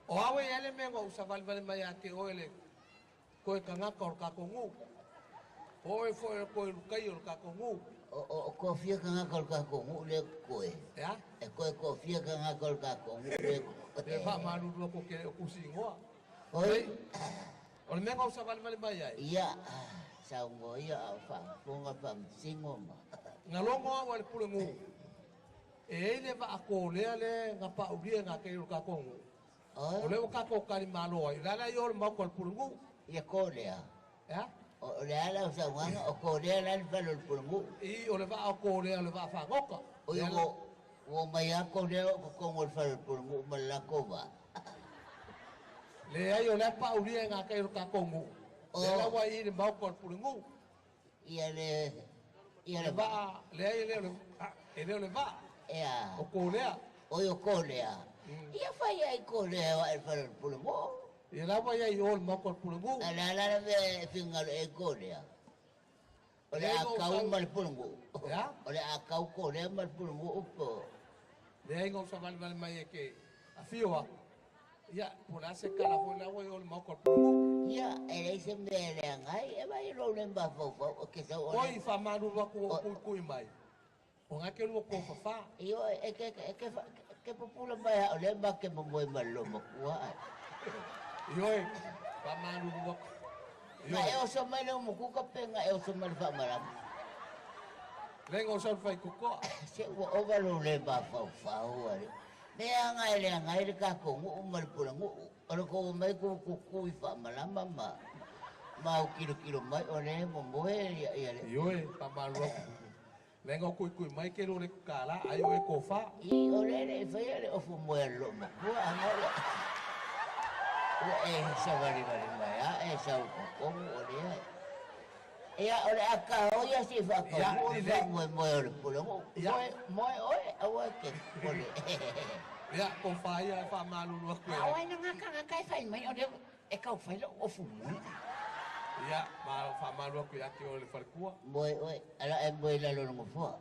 O awe ele me ngo sa val val mai ate o ele. Ko ka nga ko ka ko ngu. O e fo ko kai o ka ko ngu. O kofia ka nga kol ka ko ngu le koe. Ya? E koe kofia ka nga kol ka ko ngu le koe. E fa malu ro ko ke ku singoa. Oi. O le me ngo sa val val mai ai. Ya. Sa ngo ya fa ponga pam singo ma. Nga longo wa le pule ngu. E ele va ko le ale nga pa uria nga ke ka ko ngu. O le ka ko kali malo ai. La la yo ma ko pule ngu. Ya ko le. Ya? O le ala sa wanga o ko le ala le palo le pulungu. I o le va ko le va fa ngoka. O yo o mai a ko le ko ngol palo le pulungu ma la ko ba. Le ai o le pa uri nga ka ka kongu. Le la wa I le ba ko pulungu. Ia le va le ai le va. Ia. O ko le. O yo ko le. Ia fa ia ko le wa le palo le pulungu. Ia la wa ia o le ma ko pulungu. Ala la ve finga e ko le. O le akau mal pulungu. Ya? O le akau ko le mal pulungu upo. Le ai ngo sa val mai ke a fioa. Ia por ase kala fo la wa o le ma ko pulungu. Ia e se me le ngai e vai lo le ba fo o ke sa o. Oi fa malu wa ko ku mai. O nga ke lu ko fa. Io e che popolo mai o le ba ke mo mo malo mo kwa. Oi fa malu wa. Ma e o so mai no mo ku ka penga e o so mai fa maram. Le ngo sa fa ku ko. Se o va lo le ba fa o ale. Me anga le anga le ka ko mo mal pula mo. O ko mai ku i fa maram ma. Ma o kilo mai o le mo mo e ia le. Oi fa malu. Lengo kui mai ke lo le kala ai o e ko fa. I o le fa ia le o fu mo lo mo. Ku anga le. E sa vari mai e sa ko o le. Ia o le aka o ia si fa ko. Mo mo le pulo. Mo o ke o le. Ya ko fa ia fa malu lo ko. Ai nga ka fai mai o le e ka fai lo o fu mo. Ya ma fa malu ko ya ke o le farkua. Mo ala e mo la lo ngo fo.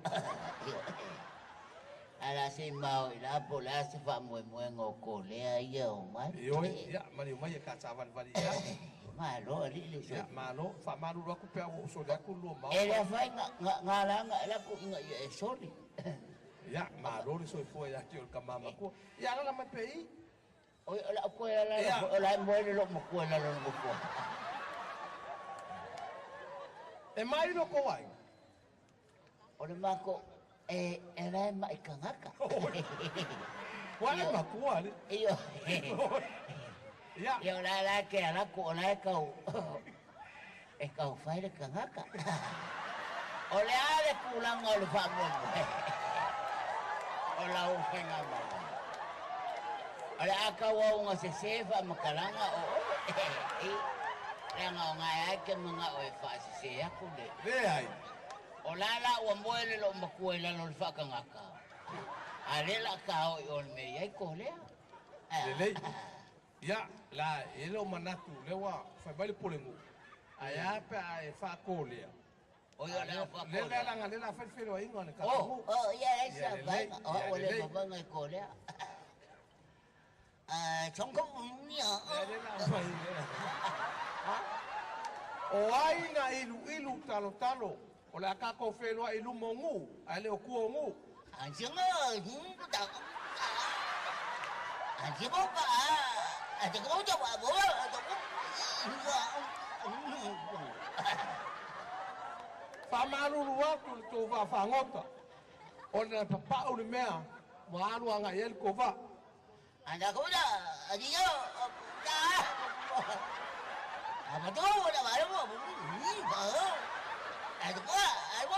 Ala si mau ila pola se fa mo ngo ko le ai o mai. Yo ya mari mai ka sa van vari ya. Ma lo li Ya ma lo fa malu ko pe o so da ku lo ma. Ele fai nga la ku nga e sorry. Ya ma lo so fo ya ke o ka mama ko. Ya la ma pe. O la ko la mo le lo mo ko la lo ngo fo. E mai no ko ai. O le mako era mai kangaka. Wala ma ko ale. Iyo. Ya. Yo la que ala ko la ka. E ka fai le kangaka. O le ale kulang o le fa mo. O la o kenga ma. O le aka wa nga se fa makalanga o. Nga nga ke mga o fa se ya ko le. Ve ai. O lala o moele lo makuela lo fa kangaka. Ale la ka o me ai ko le. Le. Ya la ele o manatu le wa fa bali polengo. Aya pe ai fa ko le. O yo la fa ko. Le la nga le la fa fero ai ngone ka. Ya esa va. O le fa ngai ko le. Trong có ni o ai na ilu talo o la ka ko felo ilu mongu ale o ku ngu anh chứ ơi ta anh chứ bố bà Ate ko ta wa bo. Whamaruru atu le tō whangota. O le papau le mea, maru anga i el kova. Anda ko ta, adiyo. Ta. Apa tu dah baru mo. Ba. Ate ko, ai mo.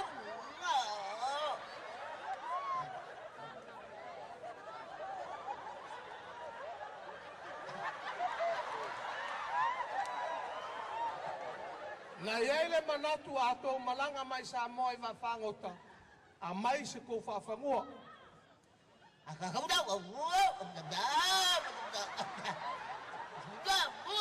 Na iei le manatu a tō malanga mai Samoa i whangota. A mai se ko whawhangua. Aka ko ta wa bo. Da. Da bo.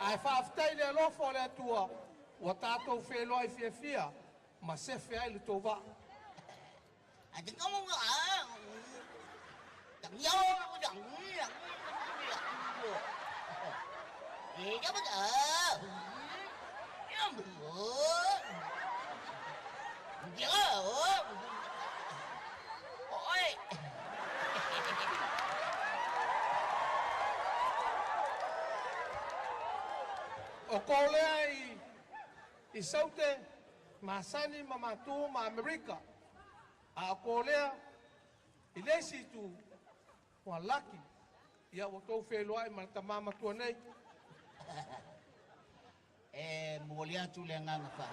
Ai whaafitai le alofo le atua, ua tātou wheloa i whiawhia, ma sefe ai le tō wā. Ate ko mo nga. Tang yo mo dang. Eh, ka ba ta? Yam bo. Ya. Oi. O kolea i saute, masani ma matu ma Amerika. A kolea i lesi tu wa laki. Ia o tō wheloa i marata mama tua nei. Mulia tu le nganga fa.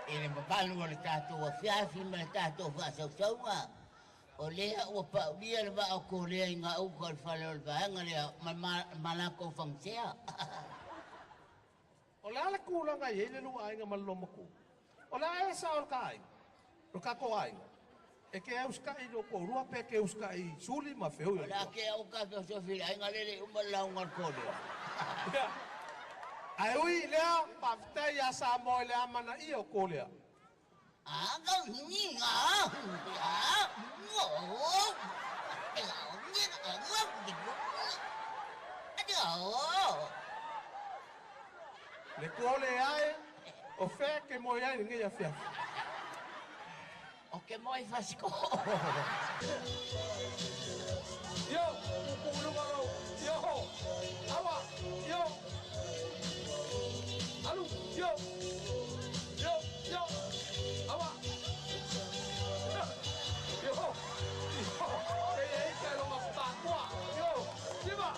Ele mapalu le tatou fiafi me tatou fa sausaunga. O lea ua paulia le vaa o ko lea i ngā uka le whale o le vahenga lea malako whangsea. O le ala kūranga i hele lua ainga maloma ku. O le ae sa o ka ainga. Ro kako ainga. E ke euska i lo korua pe ke euska i suli ma feu yo. O le ke au ka feo sofi ainga lele umalaunga kore. Ai ui lea paftai a Samoa le amana i o kolea. Aga ni nga. Le kole ai o fe ke mo ai ngi ya fia. O ke moi fasco. Yo, pulu maro. Yo. Awa, yo. Alu, yo. Yo, yo. Awa. Yo. Que lo más paqua. Yo. Lleva.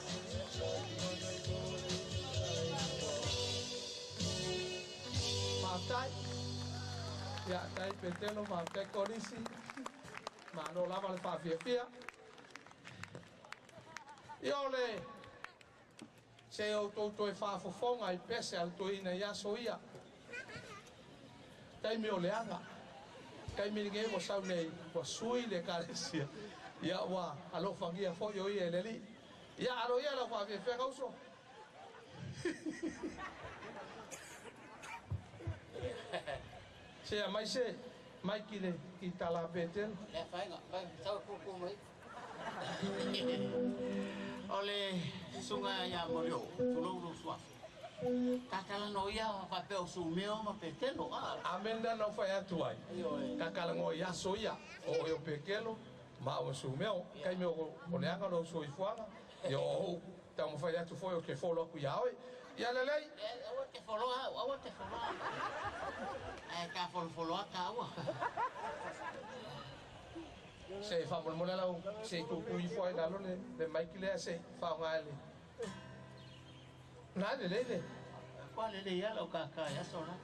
Matai. Ya, tai petelo matai korisi. Mano lava le fa fia. Yo le. Se o toto e fa fofonga I pese al toina ya soia. Tai mi oleanga. Kai mi nge mo sau nei, mo sui le karesia. Ya wa, alo fangia fo yo I eleli. Ya alo ya la fa fe kauso. Se mai se, mai kile ki tala betel. Le fai nga, fai sau kuku mai. Ole sunga ya morio, tulou suafu. Kakala no ia fa pe o sumeo ma petelo. Amenda no fa atu ai. Kakala ngo ya soia o yo pekelo ma o sumeo kai me o leanga no so ifuanga. Yo tamo fa atu foi o que folo ku ya oi. Ya lelei. Awa te folo. Ka folo ka awa. Se fa mo la se ku ifoi dalo le mai kile se fa ngale. Nada lele. Qual ele ia lo kaka ya sona.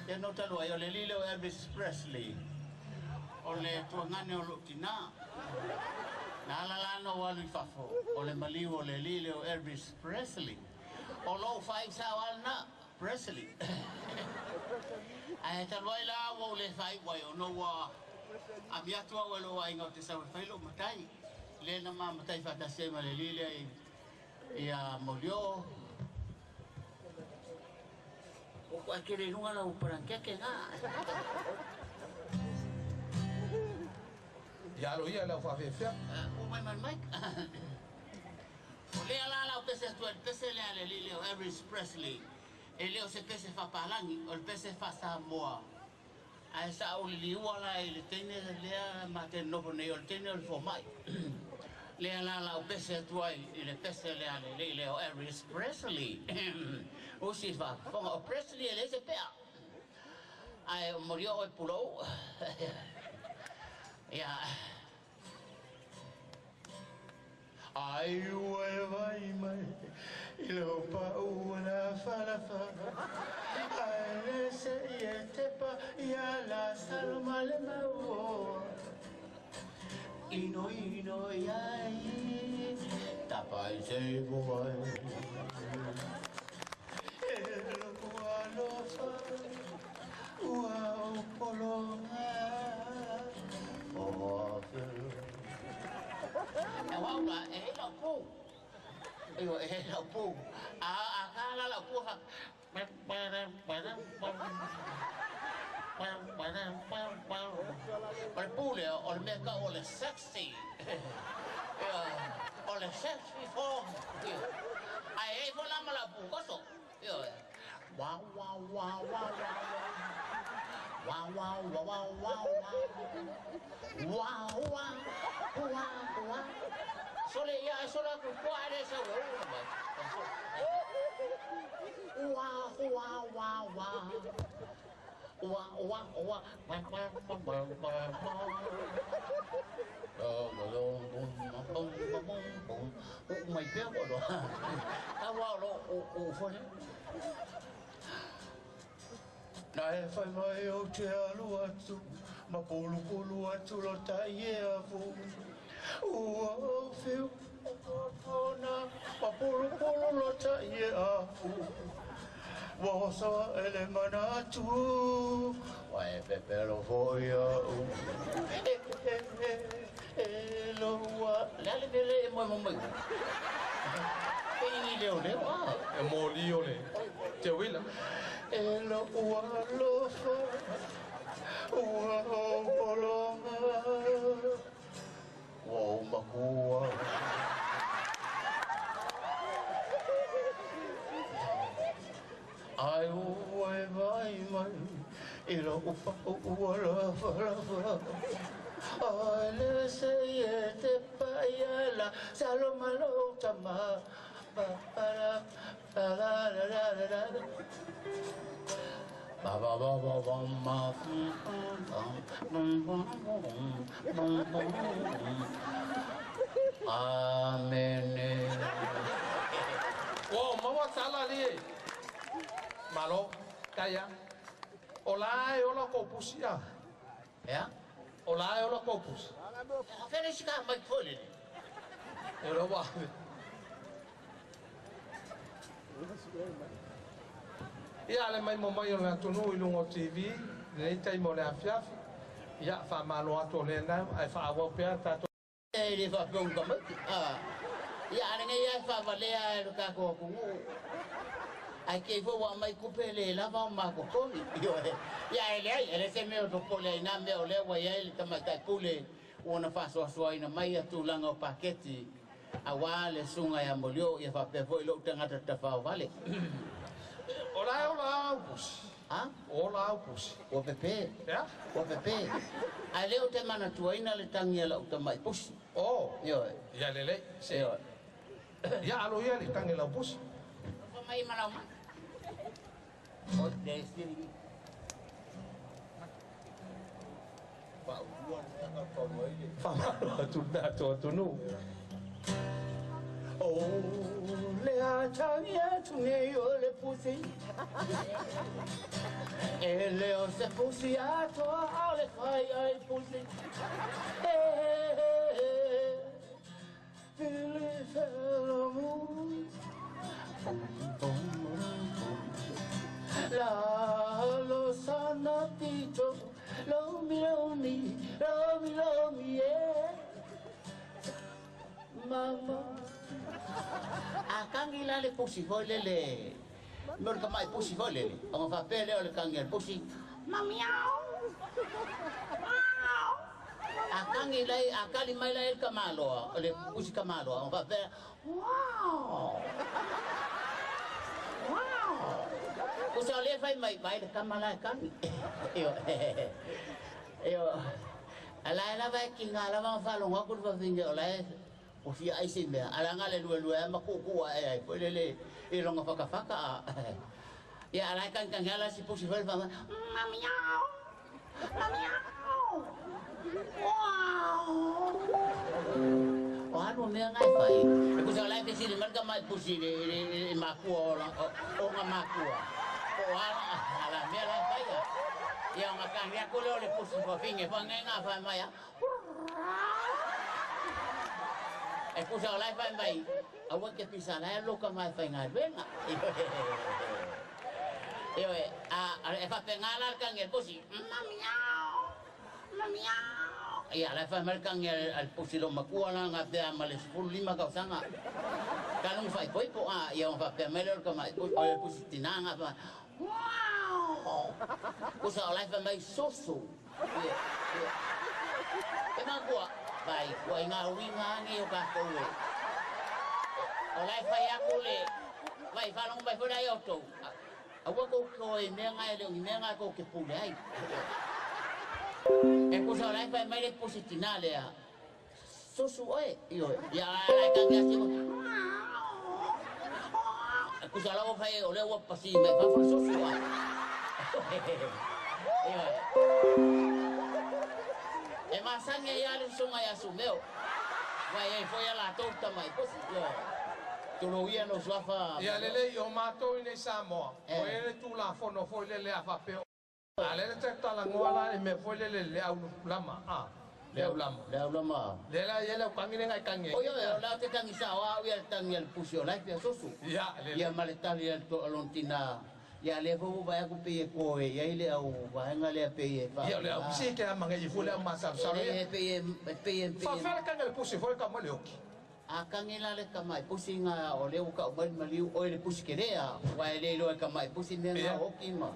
Ya no talo ayo le lile o Elvis Presley. O le tuangane o lutina. Na la no walu fafo. O le maliu o le lile o Elvis Presley. O lo fai sa walna Presley. Ai talo ila o le fai wa o no wa. Abia tua o lo ai ngau te sa fai lo matai. Le na ma matai fa ta se ma le lile ia molio o cualquier lugar la uparanquea que da Ya lo ia la fa fe. o mai Mike o le ala la pese tu el pese le ale Lilio Elvis Presley E leo se pese whapalangi, o le pese wha Samoa. Ai sa o li uala i le tene lea ma te nopo nei o le tene o le fomai. Lea la la o pese atua i le pese lea le leo Elvis Presley. O si wha whonga o Presley e le se pea. Ai o mori o e pulou. Ia. Ai ue vai mai. I leo pa ua whalafa. Ai le se i e te pa i a la saloma le mau. Ino i ai, tapa i se voai. E loko alofa, ua o polonga. O whiru. E waula e ila pū. Io e la pu a kala la pu ha o le pule o le meka o le sexy o le sexy form ai e fola mala pu koso wow wow wow wow wow wow wow wow wow wow wow wow sole ya sola ku kware sa wow wow wow wow mày biết rồi đó tao wow lo o phone Nai fai mai o te alu atu ma polu polu atu lo tai e afu ua o fiu o tona ma polu polu lo tai e afu Wasa ele manatu Wai pepero foia Elo wa Lale nele mo mo mo Ei leo le wa E mo li o le. Te wila. Elo wa lofa Ua o polonga Wa makua Ai ue vai mai I lo upa ua lafa lafa Ai le se e te paia la Saloma lo tama Ba ba la la la la la la la Ba ba ba ba ba ma Amen Wow, mawa sala li. Malo, kaya. Ola e ola kopusia. Ya? Ola e ola kopus. Fere si ka mai fole E lo wa. Ia le mai mo mai o le tunu I lungo TV, nei tai mo le afiafi. Ia fa malo ato le na, ai fa awo pe ata to. E le fa pong ka mai. Ya ane ia fa valea e ka ko ku. Ai ke fo wa mai kupele la va ma ko ko. Ya ele se me o pole na me o le wa ya ele ka mai ka pule. Ona fa so ina mai atu langa o paketi. Awa le sunga ya molio ia fa pe fo lo tanga ta fa vale. Ola upus. Ha? Ola upus. O pepe. Ya? O pepe. Ai leo te mana tua ina le tangia la uta mai pus. Oh. Yo. Ya lele. Yo. Ya alo ya le tangi la upus. Mai mana ma. O de siri. Pa uan tanga pa mai. Fa tu da to nu. Oh, le achania tu ne yo le pusi. E leo se pusi a to a le fai ai pusi. Fili felo mu. La lo sanatito, lo mi, mama. Akangi la le pusi vole le. Mer ka mai pusi vole le. Ang fa pele le kangi le pusi. Mamiau. Akangi la akali mai la el kamalo, le pusi kamalo. Ang fa pele. Wow. Wow. Kusa le fai mai le kamala kami. Yo. Ala vai kinga la va fa lo ngakul va vinga ala. O fia ai se me ala ngale lu ma ku ai po le e longa faka. Ya ala kan ala si pusi fa mamiao. Mamiao. Wow. Oh, ano me ngai fai. Ko sa lai te sili marka mai pusi le makua o nga makua. O ala me lai fai. Ya nga kan ya ko le pusi fa finge fa nga fa mai. E ko sa lai fai mai. Awa ke pisa lai lo ka mai fai ngai venga. Yo e fa pengala kan el pusi. Mamiao. Ya la fa merkan al pusi lo makua la nga te amales full 5 ka sanga. Kalong fai koi po ya fa pemelor ka mai o pusi tinanga fa. Wow. Kusa la fa mai soso. E ma kwa bai ko nga winga ni o ka ko le. O la fa ya ko le. Vai fa long bai fora yo to. Awa ko e me nga ko ke pule ai. E kusa lai pa mai le positinale a sosu oi io ya la kan ya si kusa la fa o le wa pasi me fa sosu a io e ma sangue ya le sunga ya sumeo vai e foi la torta mai posi io tu lo ia no swafa ya lele yo mato in Samoa o ele tu la fono foi lele a fa pe ale te tala ngoala e me foi le au lama le lama le la yele kangine ngai kange o yo la te kangi sawa o ya tangi el pusio la te sosu ya maletali el to lontina ya le vo va ku pe ko e ya ile au va ngale pe fa ya le au si ke manga i fule ma sa sa pe fa fa kange el pusio foi ka mo le oki akangi la le kamai pusi nga o le ka o maliu o le pusi kerea wa le lo ka mai pusi me nga oki ma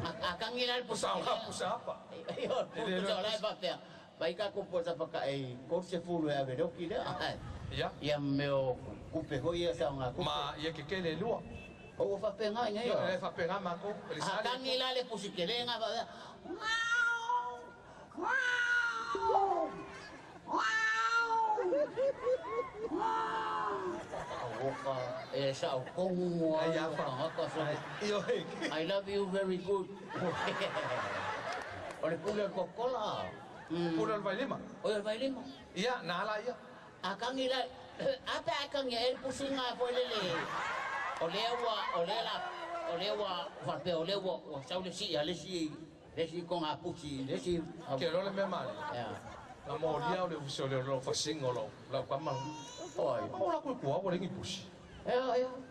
akan ilal pusa apa yo pusa lai papel baik aku puasa pakai kursi full ya bedo kira ya meu kupe hoya sa nga ma ya ke kele lua o fa penga nya yo fa penga ma ko akan ilal le pusi kelenga ba wow I love you very good. Oleh pulau Coca-Cola. Pulau Vailima. Oh, Vailima. Iya, nala iya. Akang ila apa akang ya el pusinga boleh. Olewa, farpe olewa, saule si ya lesi con apusi, lesi. Que lo le me mal. Ya. La moria le uso le lo fasingo lo. La kamang. Oi. Mo la ku ko boleh ngipusi. Ya.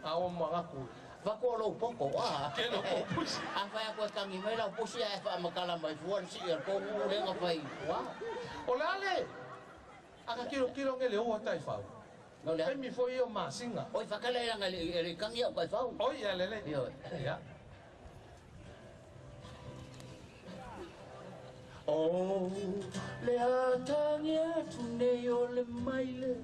Awo mga ku. Va ko lo poko Que lo pusi. Apa ya ko kang imela pusi ya fa makala mai fuan si ya ko le nga fai. Wa. Ola ale. Aka kilo ngele o tai fa. No le. Mi foi o masinga. Oi fa kala nga le kang ya ko fa. Oi ya le. Ya. Oh, le atangya tunne yo le maile.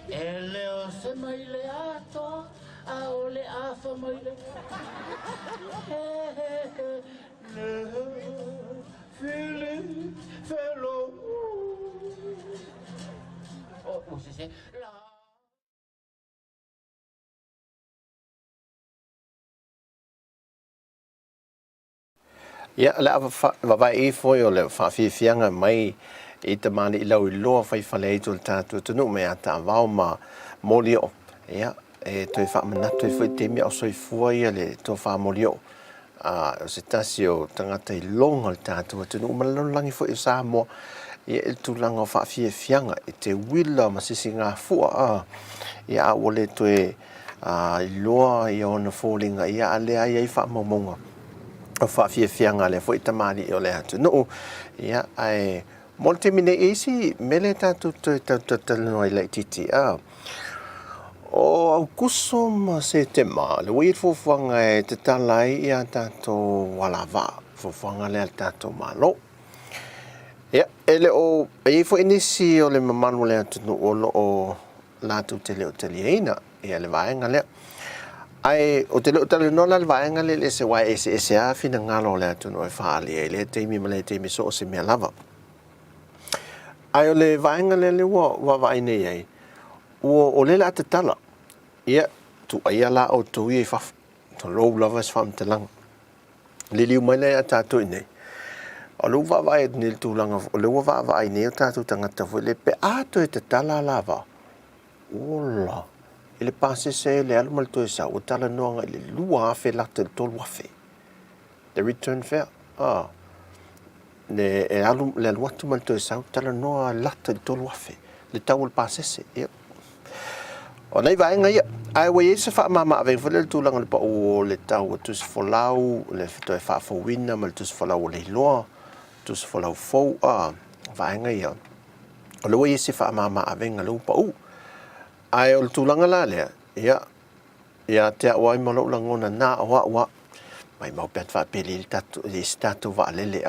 Ele o se maile ato, a ole afa maile. Le feeling fellow. Oh, se la. Ya la va e foi o le fa fianga mai e te mani i lau i loa fai fale tu tatu tunu me ata vau ma molio ya e toi fa manatu e foi te mi o soi fuai le to fa molio o se tasio tangata i longa le tatu tunu malonlangi foi Samoa ia il tulanga o fa fianga e te wila ma sisinga fua ia a wole toe i loa i ona fallinga ia ale ai ai fa momonga o fa fianga le foi tamani o le atu no ia ai molte mine isi mele tatu te no ile titi o kuso ma se te ma le wait for fanga e te talai ia tato walava for fanga le tato malo ia ele o e foi inisi o le mamanu le atu no o la tu te le ina ia le vaenga le ai o te no la vaenga le se wai se a fina ngalo le tu no fa le te mi male te mi so se me lava ai o le vaenga le wa vai nei ai o le la te tala ia tu ai ala o tu i fa to lo lava fam te lang le liu mai le ata tu nei o lo va vai ni tu langa o lo va vai nei ta tu tanga ta le pe a to te tala lava ola ele passe se le almal to sa o tala no le lua fe la te tol wa fe the return fare le alum le watu mal to sa tala no la te tol wa fe le tawul passe se o nei vai ngai ai we se fa mama ave fo tu lang le pa o le tau tu se folau le to fa fo winna mal tu se folau le lo tu se folau fo vai ngai o le we se fa mama ave ngalu pa o ai o tulanga la le ia te wai malo langona na wa mai mau pet fa peli tatu le statu va le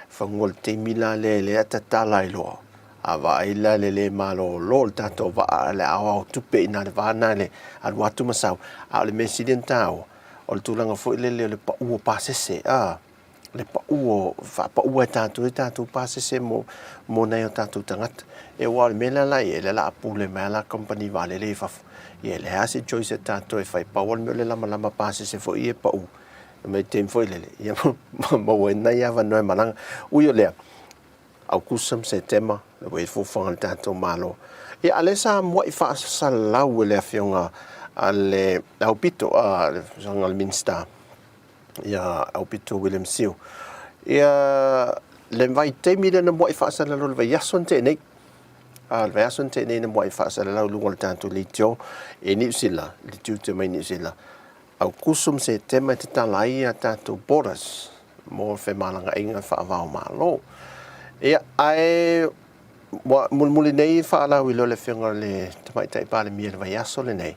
fangol te mila le ta lai lo ava ila le malo lo tatu va le awa tupe ina va na le al watu masau al mesidentao o tulanga fo le pa u pasese le pa u fa pa u tatu pasese mo nei tatu tangata e wa me la e la pule me la company vale le fa e le hasi choice tanto e fai pa wal me le la mala passe se fo e pa u me tem foi le e mo na ya va no malanga u yo le au kusam se tema le we fo fa tanto malo e ale sa mo i fa sa la u le afionga ale au pito al minsta ya au pito William Seal ya le vai te mi le mo i fa sa la lo le ya son te nei al version te nei mo i fa sa la lu ngol tanto li tio e ni sila li tu te mai ni sila au kusum se tema te talai tanto boras mo fe malanga inga fa va malo e ai mul nei fa la wi le finga le mai tai pa le mi le vai aso le nei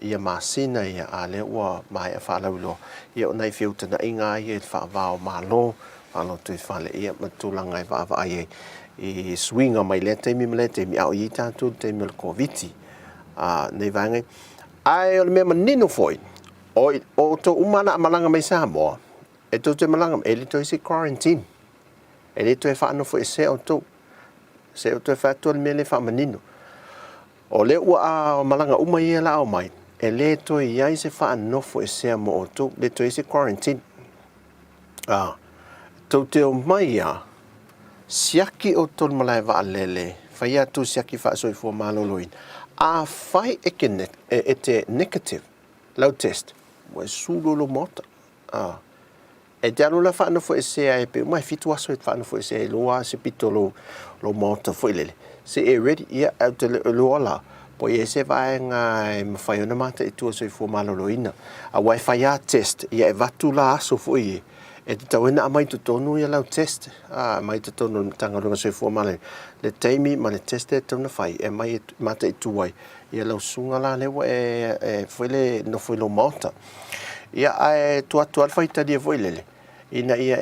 ia masina ia ale wa mai fa la lo ia nei filter na inga ia fa va malo alo tu fa le ia matulanga va va ai e swinga mai le te mi au i tanto te mi koviti nei vange ai o me manino foi o to umana malanga mai Samoa e to te malanga e le to isi quarantine e le to e fa no foi se o to e fa to me le fa manino o le ua malanga uma ia la o mai e le to ia se fa no foi se mo o to le to isi quarantine to te o mai siaki o tol malai va lele fai atu siaki fa so fo maloloin fai ete negative low test wa sulo lo mota e te alo la fa no fo se ai pe mai fitu aso fa no fo se lo se pitolo lo mota fo lele se e ready ia out lo la po ye se va nga fai ona mata e tu so fo maloloina a wifi test ia va tu la aso fo ye e te tauena mai tu tonu ia lau test mai tu tonu tanga runga soi fua male le teimi ma le teste tona fai e mai mata i tuai ia lau sunga la lewa foi le no foi lo mota ia tu atu alfa ita dia foi lele ina ia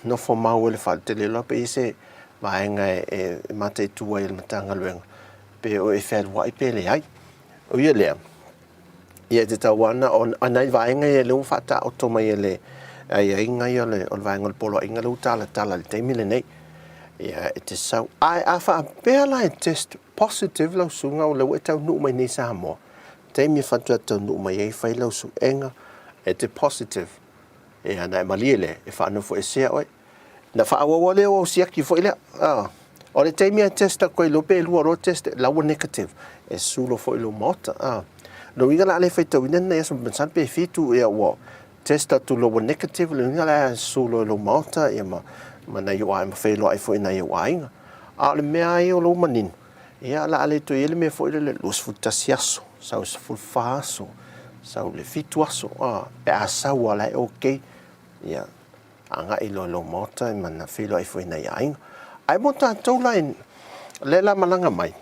no fo mau le fal te le lope ise vaenga mata i tuai le matanga luenga pe o e fed wai pe le ai o ia lea ia te tawana on anai vaenga e leu fata o toma ia le ai inga ia le o vai ngol polo inga lu tala le taimi le nei ia te sau a fa pe la test positive lo sunga o le weta nu mai ni Samoa taimi fa tu nu mai e fai lo su enga te positive ia na maliele e fa no fo se oi na fa wa le o sia ki fo ile o le taimi test ko lo pe lu ro test la wo negative e sulo fo lo mota no inga la le fai to ina na so pensan pe fitu ia wo testa tu lo negative le ngala solo lo mata e ma na yo ai ma fe lo ai fo ina yo ai le me ai lo manin ia la ale to ele me fo le los futasiaso sa fu faso sa le fituaso pe asa wala okay ia anga i lo mata e ma na fe lo ai fo ina ai mo ta to line le la malanga mai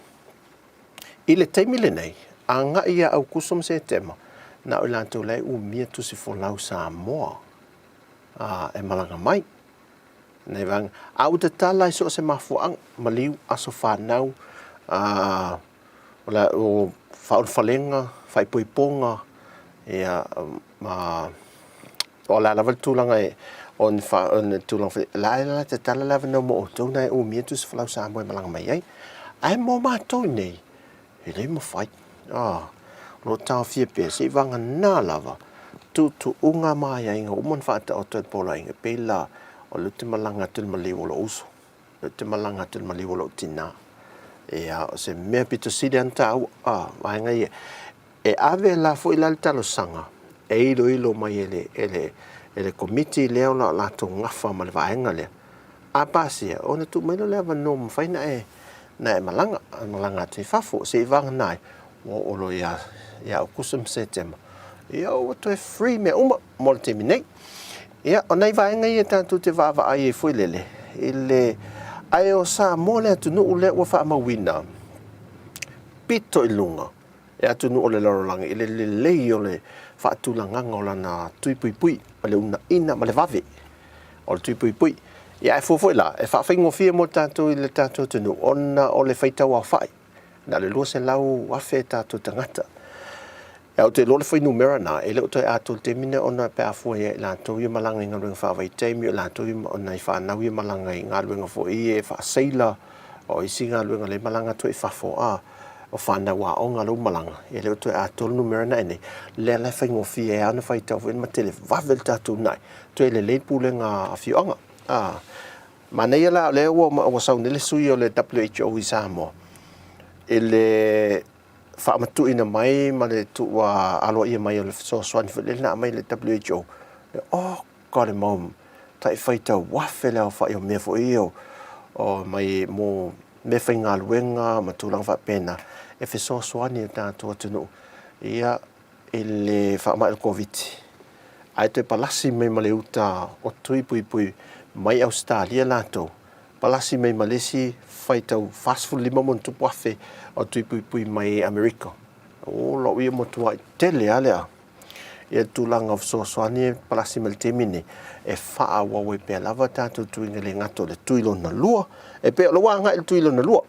ile taimile nei anga ia au kusum se tema na o lanto lai mia tu si fo lau Samoa e malanga mai nei vang au te tala so se mafuang maliu aso whanau o falenga fai poiponga ia ma o la lava tulanga e on tulanga la te tala lava no mo to na o mi tu flau sa mo malanga mai ai mo ma to nei ele mo fai lo ta fie pe se vanga na lava tu unga mai ai ngo mon fa ta o te pola inga pela o le te malanga tu maliwo lo uso le te malanga tu maliwo lo tina se me pito sidenta mai ngai e ave la fo ila talo sanga e ilo mai ele komiti leo la to ngafa ma le vaenga le a pasia ona tu mai le va no fai na malanga te fafo se vanga nai o lo ya kusum setema o to free me multimine ya ona vaenga ia tanto te vava ai foi lele ele ai o sa mole tu no le wa fa ma wina pito ilunga e tu no le lorolanga ile le ole fa tu langa ngola na tui pui o le una ina ma le vave o tui pui ya e fofo la e fa fingo fie mo tanto ile tanto tu no ona o le faita wa fai na le lo se lau wa fe tanto tangata e o te lo le foi numera na e le o te ato te mine ona pe afo e la to i malanga nga ringa fa vai te mi la to i ona i fa na wi malanga nga ringa fo e fa seila o i singa ringa le malanga to i fa fo o fana wa o nga lo malanga e le o te ato numera na ne le la fa ngo fi e ana fa i tau ma tele va vel tatu nai to le le pule nga fi onga ma nei la le o sa ne le sui o le WHO i Samoa ele fa matu ina mai ma le tu wa alo ia mai le so swan le na mai le WHO god a mom tai faita wa fela fa yo me fo io o mai mo me fainga luenga ma tu lang fa pena e fe so swan ia ta to no ia ele fa ma le covid ai te palasi mai ma le uta o tui pui mai Australia la to palasi mai Malesi faita fast food lima mon tu pafe o tui pui mai America o lo ia mo tu tele alea e tu langa so soani palasi mal temine e fa wa we pe lava tatu tu ngale ngato le tuilo na lua e pe lo wa nga il tuilo na lua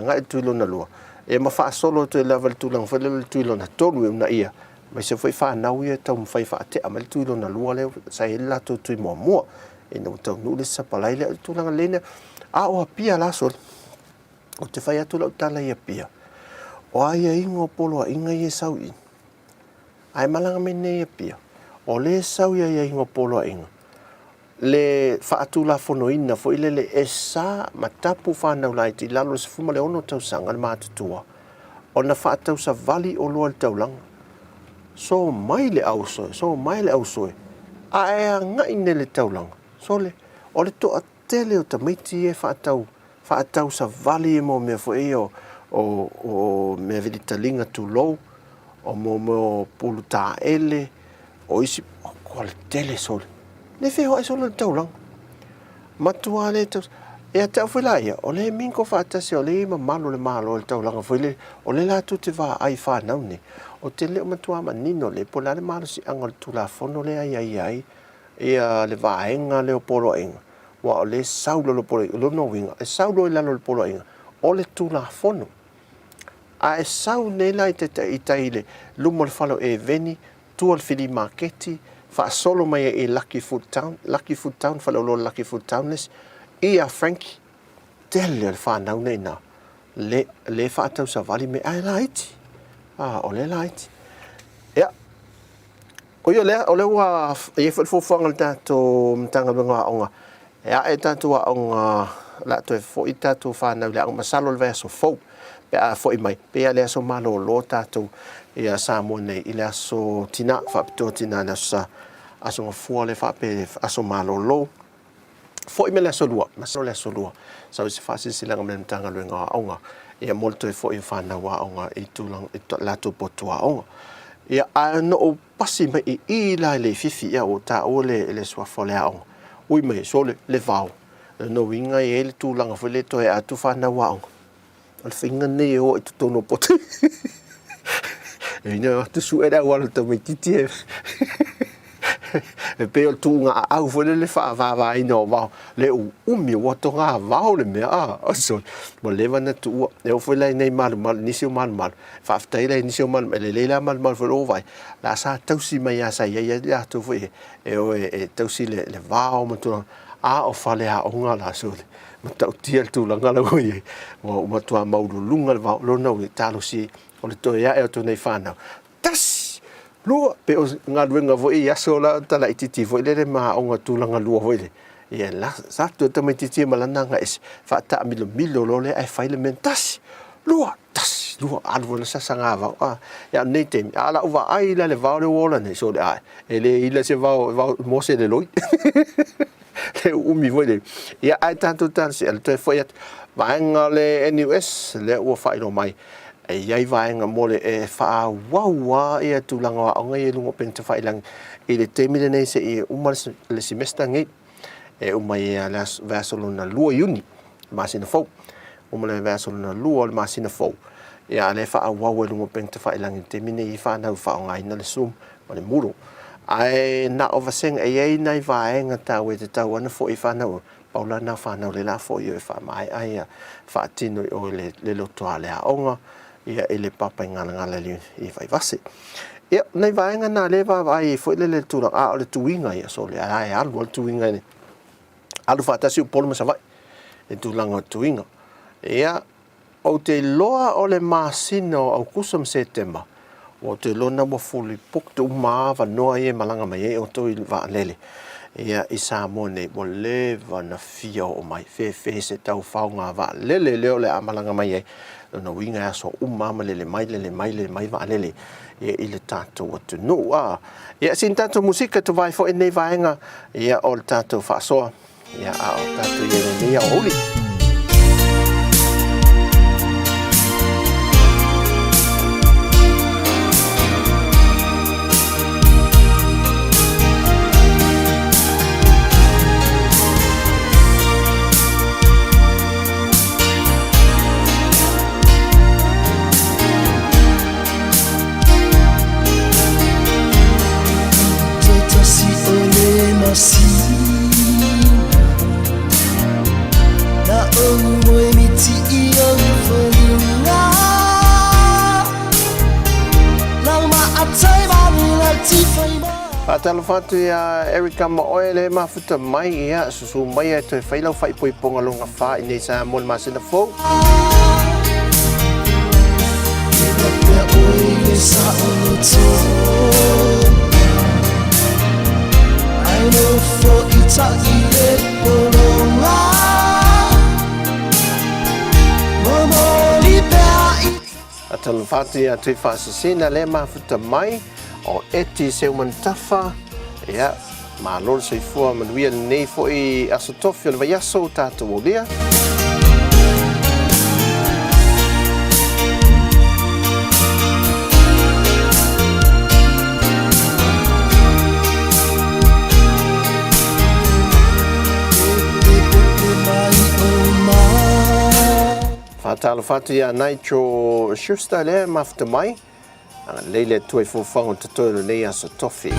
nga il tuilo na lua e ma fa solo tu level tu lang fa le tuilo na tolu na ia ma se foi fa na ia tau fai fa te amal tuilo na lua le sa ela tu mo e no tau nu le sa palai le tu langa lena o pia la sol o te fai atu lau tala ia pia o aia ingo polo a inga ia sau in ai malanga mene ia pia o le sau ia ingo polo a inga le fa atu la fono ina fo ile le esa matapu fa na ulai ti lalo se fuma le ono tau sanga le matutua o na fa atau sa vali o loa le tau langa so mai le au soe a ea ngai ne le tau langa so le o le to a tele o tamaiti e fa atau sa vali mo me fo e o me vidita linga tu low o mo pulu ta ele o isi o kole tele sol ne fe ho e sol tau lang matua le tau e tau foi la ia o le minko fa atasi o le malo le tau lang foi le o le la tu te va ai fa nau ne o te le matua manino le po la le malo si angol tu la fono le ai e le vaenga le o polo inga wa le saulo lo polo lo no winga e saulo la lo polo inga o le tu la fono a e sau ne la te itaile lumo le falo e veni tu al fili marketi fa solo mai e lucky food town fa lo lucky food townless e a frankie tele al fa na una le fa tau sa vali me ai light o le light ya o yo le wa e fo ngal ta to mtanga nga onga ya e tanto onga la to fo ita to fa na le masalo le verso fo pe a fo mai pe le so malo lo ta to ya Samoa nei ile so tina fa to tina na sa aso fo le fa pe aso malo lo fo me le so lua masalo le so lua sa se fa se la ngam tanga le nga onga e molto fo in fa na wa onga e tu lang la to potua onga ya no pasi mai i la le fifi ya o ta o le so fo le onga ui mai so le vau no winga e le tu langa fo le to e atu fa na wa onga al finga ne o e tu no pot e no tu su era wala to me titi e pe o tu nga au fo le fa va ino va le umi o to nga va le me a so mo le va na tu e o fo le nei mal ni si mal fa fta ile ni si mal le la mal fo o vai la sa tau si mai sa ya to fo e o e tau si le va o mo tu a o fa le a o nga la so ma tau tiel tu la nga la o ye mo ma tu ma lu lunga va lo no ta lo si o le to ya e to nei fa na tas lua pe o nga luenga vo i aso la tala i titi vo i lere maa o nga tūlanga lua vo i le. Ia la, sa tu ta mai titi malana nga es, fa ta milo lo le ai whaile men tas, lua, alvo na sasa ngā vau. Ia nei te, ala uwa ai la le vau le wola nei so le ai, e le ila se vau mose le loi. Le umi vo i le. Ia ai tanto tansi, ala toi fwoi at, vaenga le NUS, le ua whaino mai, e iai vaenga mole e wha waua e tūlanga o ngai e lungo penta whailang i le temile nei se i umar le semester ngai e umai e la vasolo na lua iuni masina fau umar le vasolo na lua le masina fau e a le wha waua e lungo penta whailang i temine i whanau wha ngai na le sum ma le muro ai na ovasenga e iai nai vaenga tau e te tau ana fo i whanau paula na whanau le la fo i o e wha mai ai wha tino i o le lotoa le a onga ia ele papa ngala i vai vase ia nei vaenga na le va vai foi le tura a le tuinga ia so le ai alu tuinga ni alu fata si polo ma vai e tulanga tuinga ia o te loa o le masino au kusam setembra o te lona mo fuli pok tu ma va noa e malanga mai o to va lele ia i Samoa nei mo leva na fia o mai fe se tau faunga va lele leo le amalanga mai e no winga so umama lele mai va lele e ile tato watu no ia sin tato musika to vai fo e nei vaenga ia o tato fa so ia o tato ye ia oli Talo fatu ya Erika Maoele mafuta mai ia susu mai e toi whailau whai poi ponga longa wha i nei sa mon masina fo. Talo fatu ya toi whasasina le mafuta mai o eti se umantafa ia ma lor se fo manuia nei fo i asotofi le vaiaso tatu olia fatalo fatu ia Nitro Schuster le mafta mai leile tue fo fango totolo nei asotofi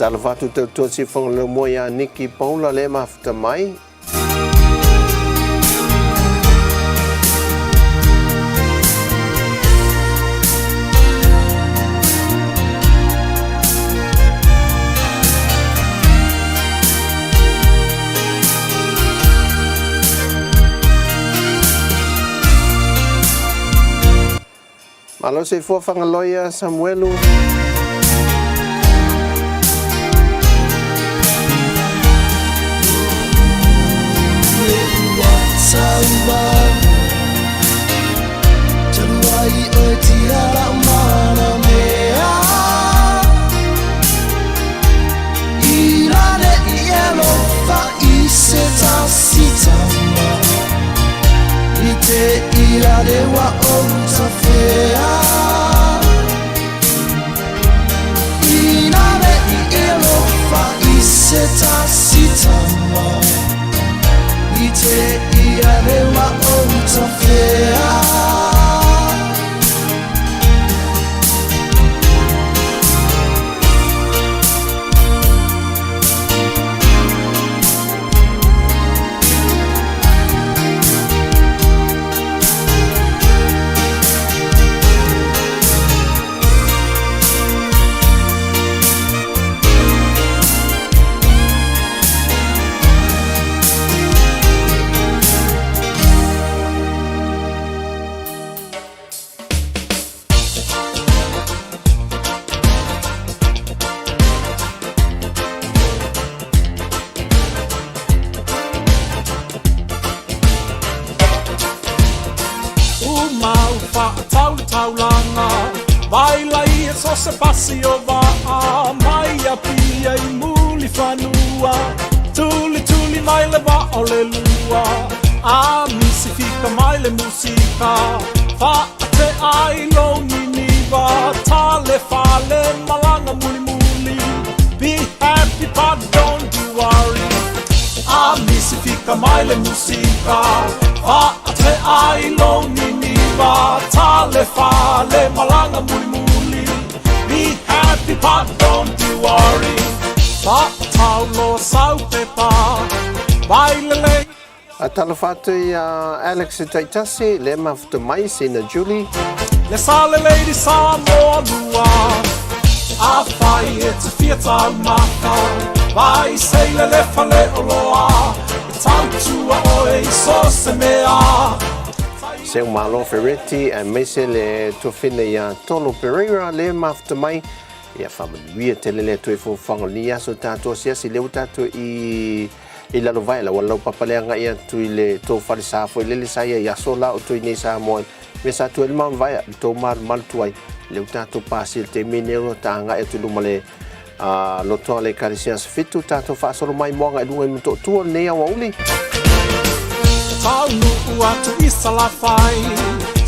Talo fatu tau si fong le moya Niki Paula le mafta mai. Malo se fo fanga loya Samuelu. te ia rewa o tofea. Se passi o va mai a pia I muli fanua tuli mai le va o le lua a mi si fica mai le musica fa te ai lo ni va tale fale malanga muli be happy but don't you worry a mi si fica mai le musica fa te ai lo ni va tale fale malanga muli be happy, but don't you worry. Taulo sau pepa, bailele. Atalo fatu ia Alex Taitasi, le maftu mai sina Julie. Le sale lady Samoa lua, a fai e te fiata maka, vai sei le fale oloa, Tautua oi so se mea. Se malo Ferretti e mese le tofine ia Tolo Pereira le mafta mai ia familia telele tu fo fangolia so tato sia si leu tato I la lovai la wala papalenga ia tu le to falisa fo le saia ia sola o tu nei sa mo me sa tu el man vai to mal tuai leu tato pasil te minero tanga e tu lumale lo to le caricias fitu tato fa solo mai mo nga lunga to tu nei auli Tau nuku atu isa la fai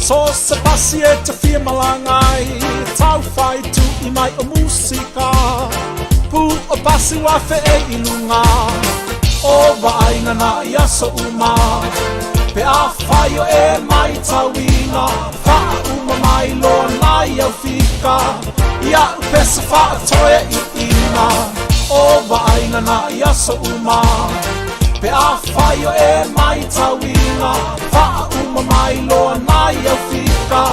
So se pasi e te fia malangai Tau fai tu I mai o musika Pu o pasi wa fe e ilunga O wa aina na ia so uma Pe a fai o e mai tawina Fa uma mai lo nai au fika Ia upesa fa atoe I ina O wa aina na ia so uma Pe a fai o e mai tawina Fa uma mai loa nai au fika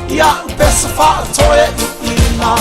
Ia upesa fa atoe I ina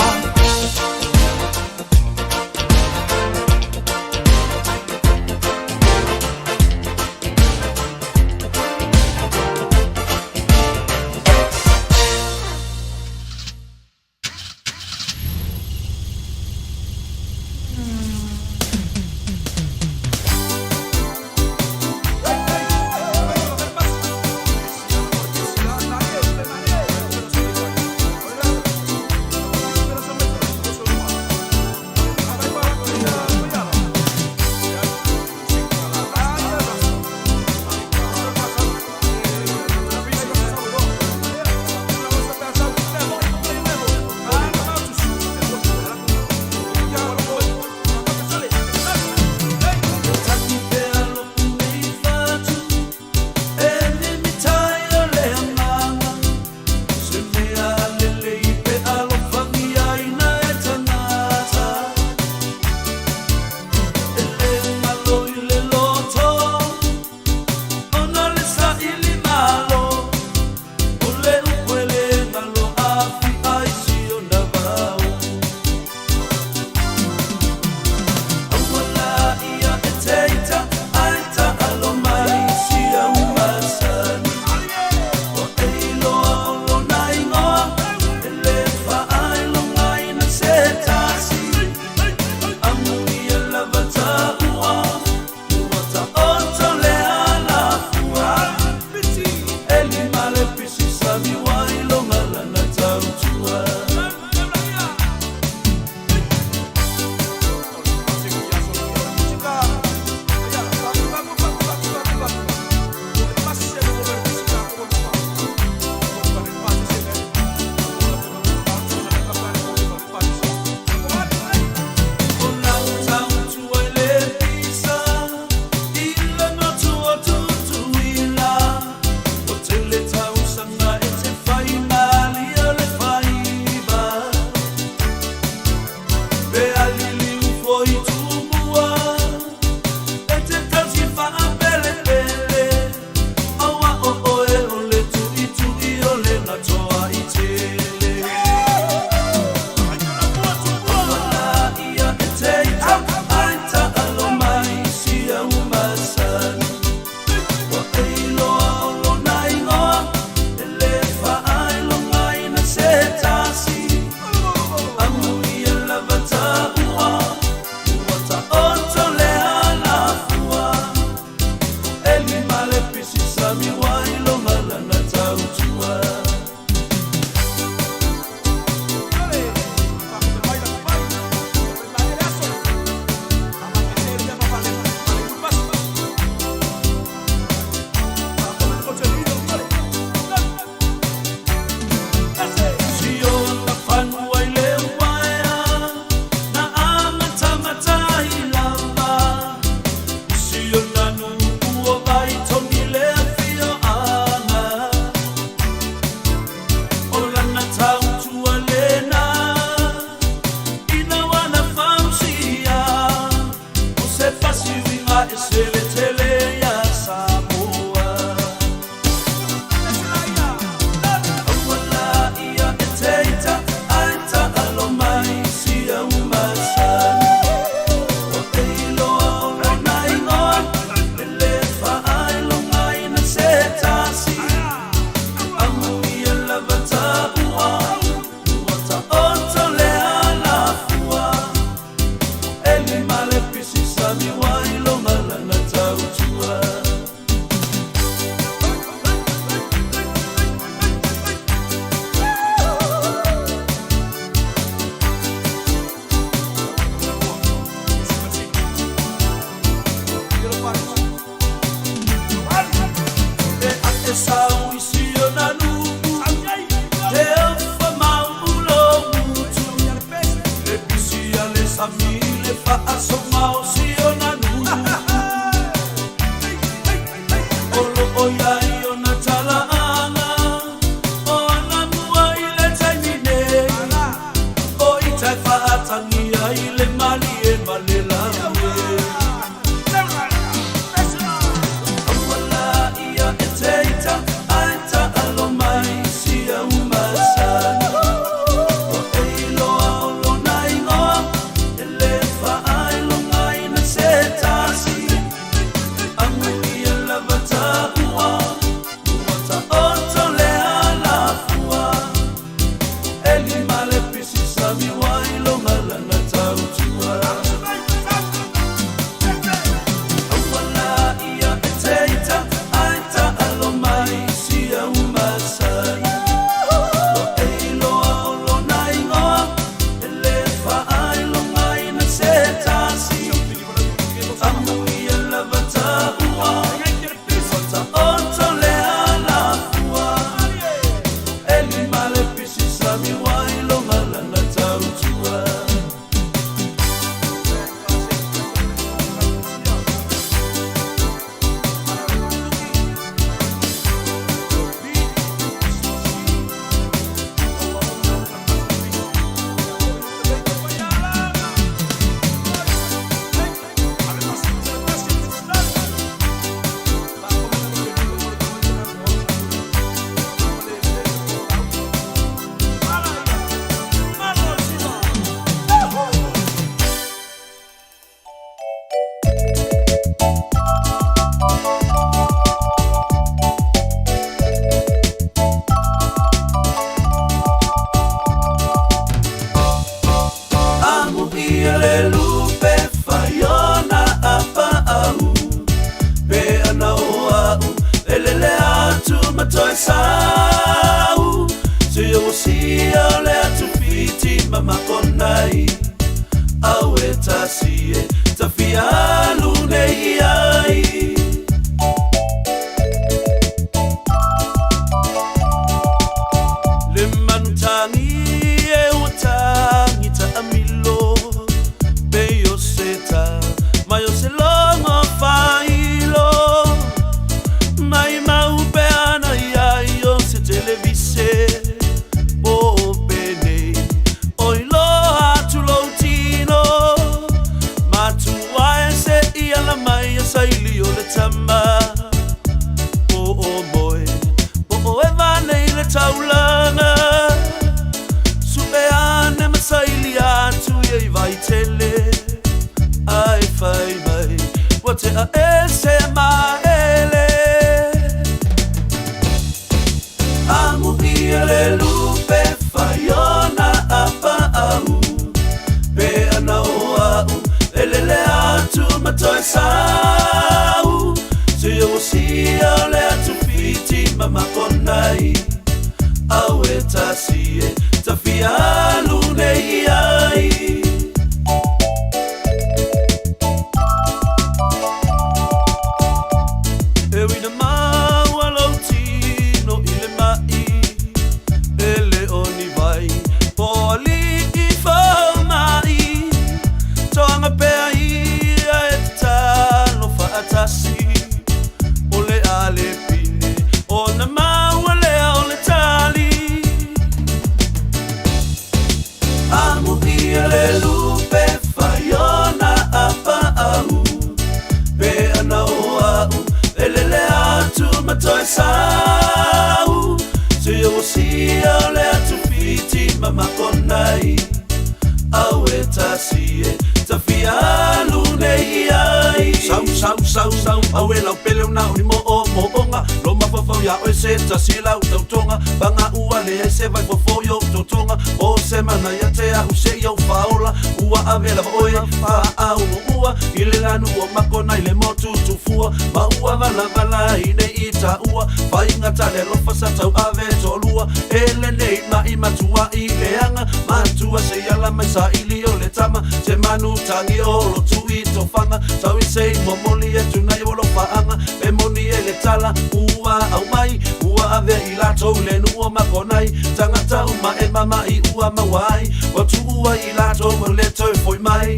sau au e lau pele una o ni mo onga lo mafafau ya o se tasila u tautonga banga ua le se vai fofo yo totonga o se mana ya te a u se yo faola ua avela o e fa au ua ile lanu o makona ile motu tufua ma ua vala ine ita ua fa inga tale lo fasa tau ave tolua ele nei ma imatua ile anga matua se yala mai sa ili o le tama se manu tangi o lo tui tofanga tau i sei momoli e tuna i wolo faanga e moni e le tala ua au mai ua ave i lato le nuo makonai tangata uma e mama i ua mawai watu ua i lato mo le toi foi mai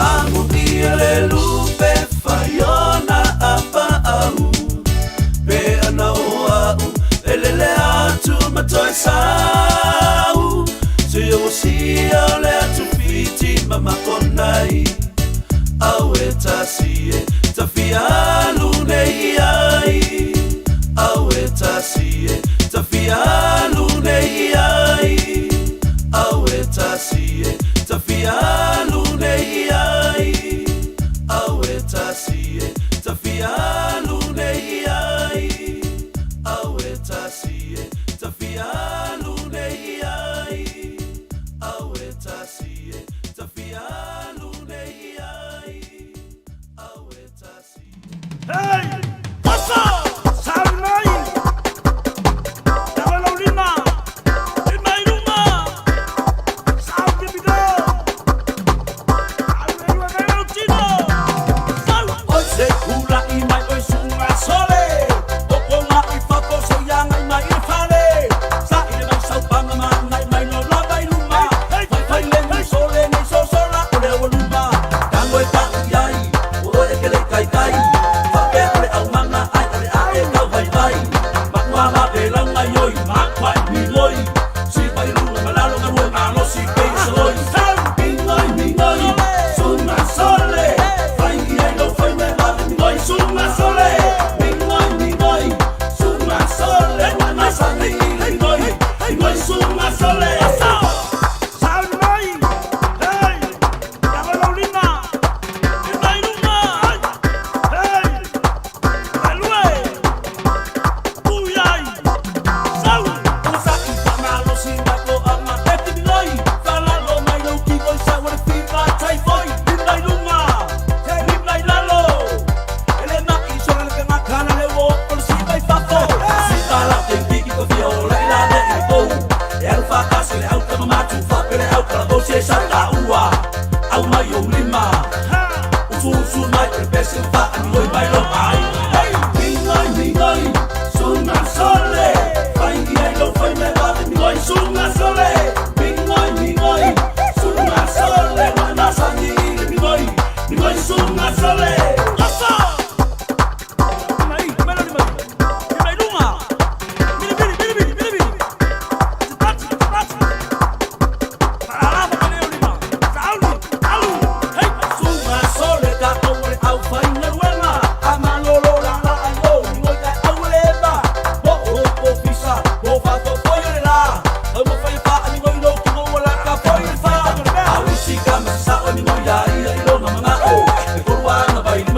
Amu i le lupe faiona apa au pe ana o au elele atu matoi sau se o si le atu fiti mama konai au e tasie tafialu nei ai au e tasie tafialu nei ai au e tasie tafialu nei ai au e tasie tafialu nei ai au e tasie tafialu nei ai au e tasie tafialu nei ai au e tasie Hey! What's up? Saturday night!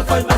Fight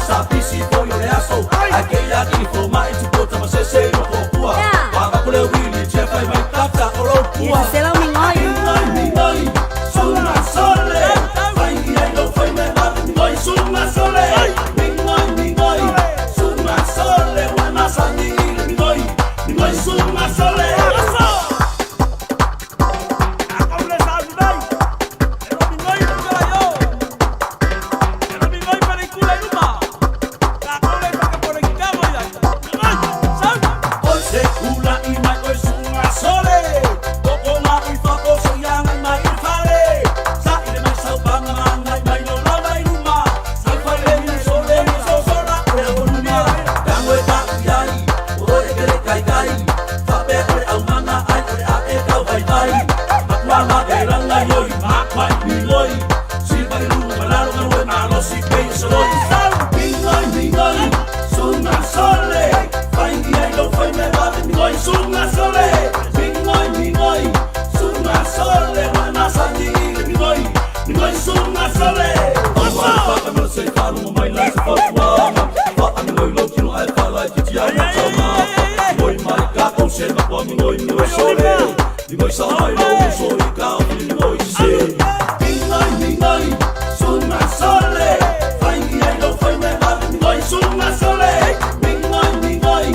whalu mai lai se whakuanga Wha amingoi lo kino ai whalai ki tia na taunga Ngoi mai kako se na kwa mingoi ngoi sole Ni mai sa mai lo uso i kao ni ngoi se Mingai, sunga sole Whaingi ai lo whai me haru ni ngoi sunga sole Mingai,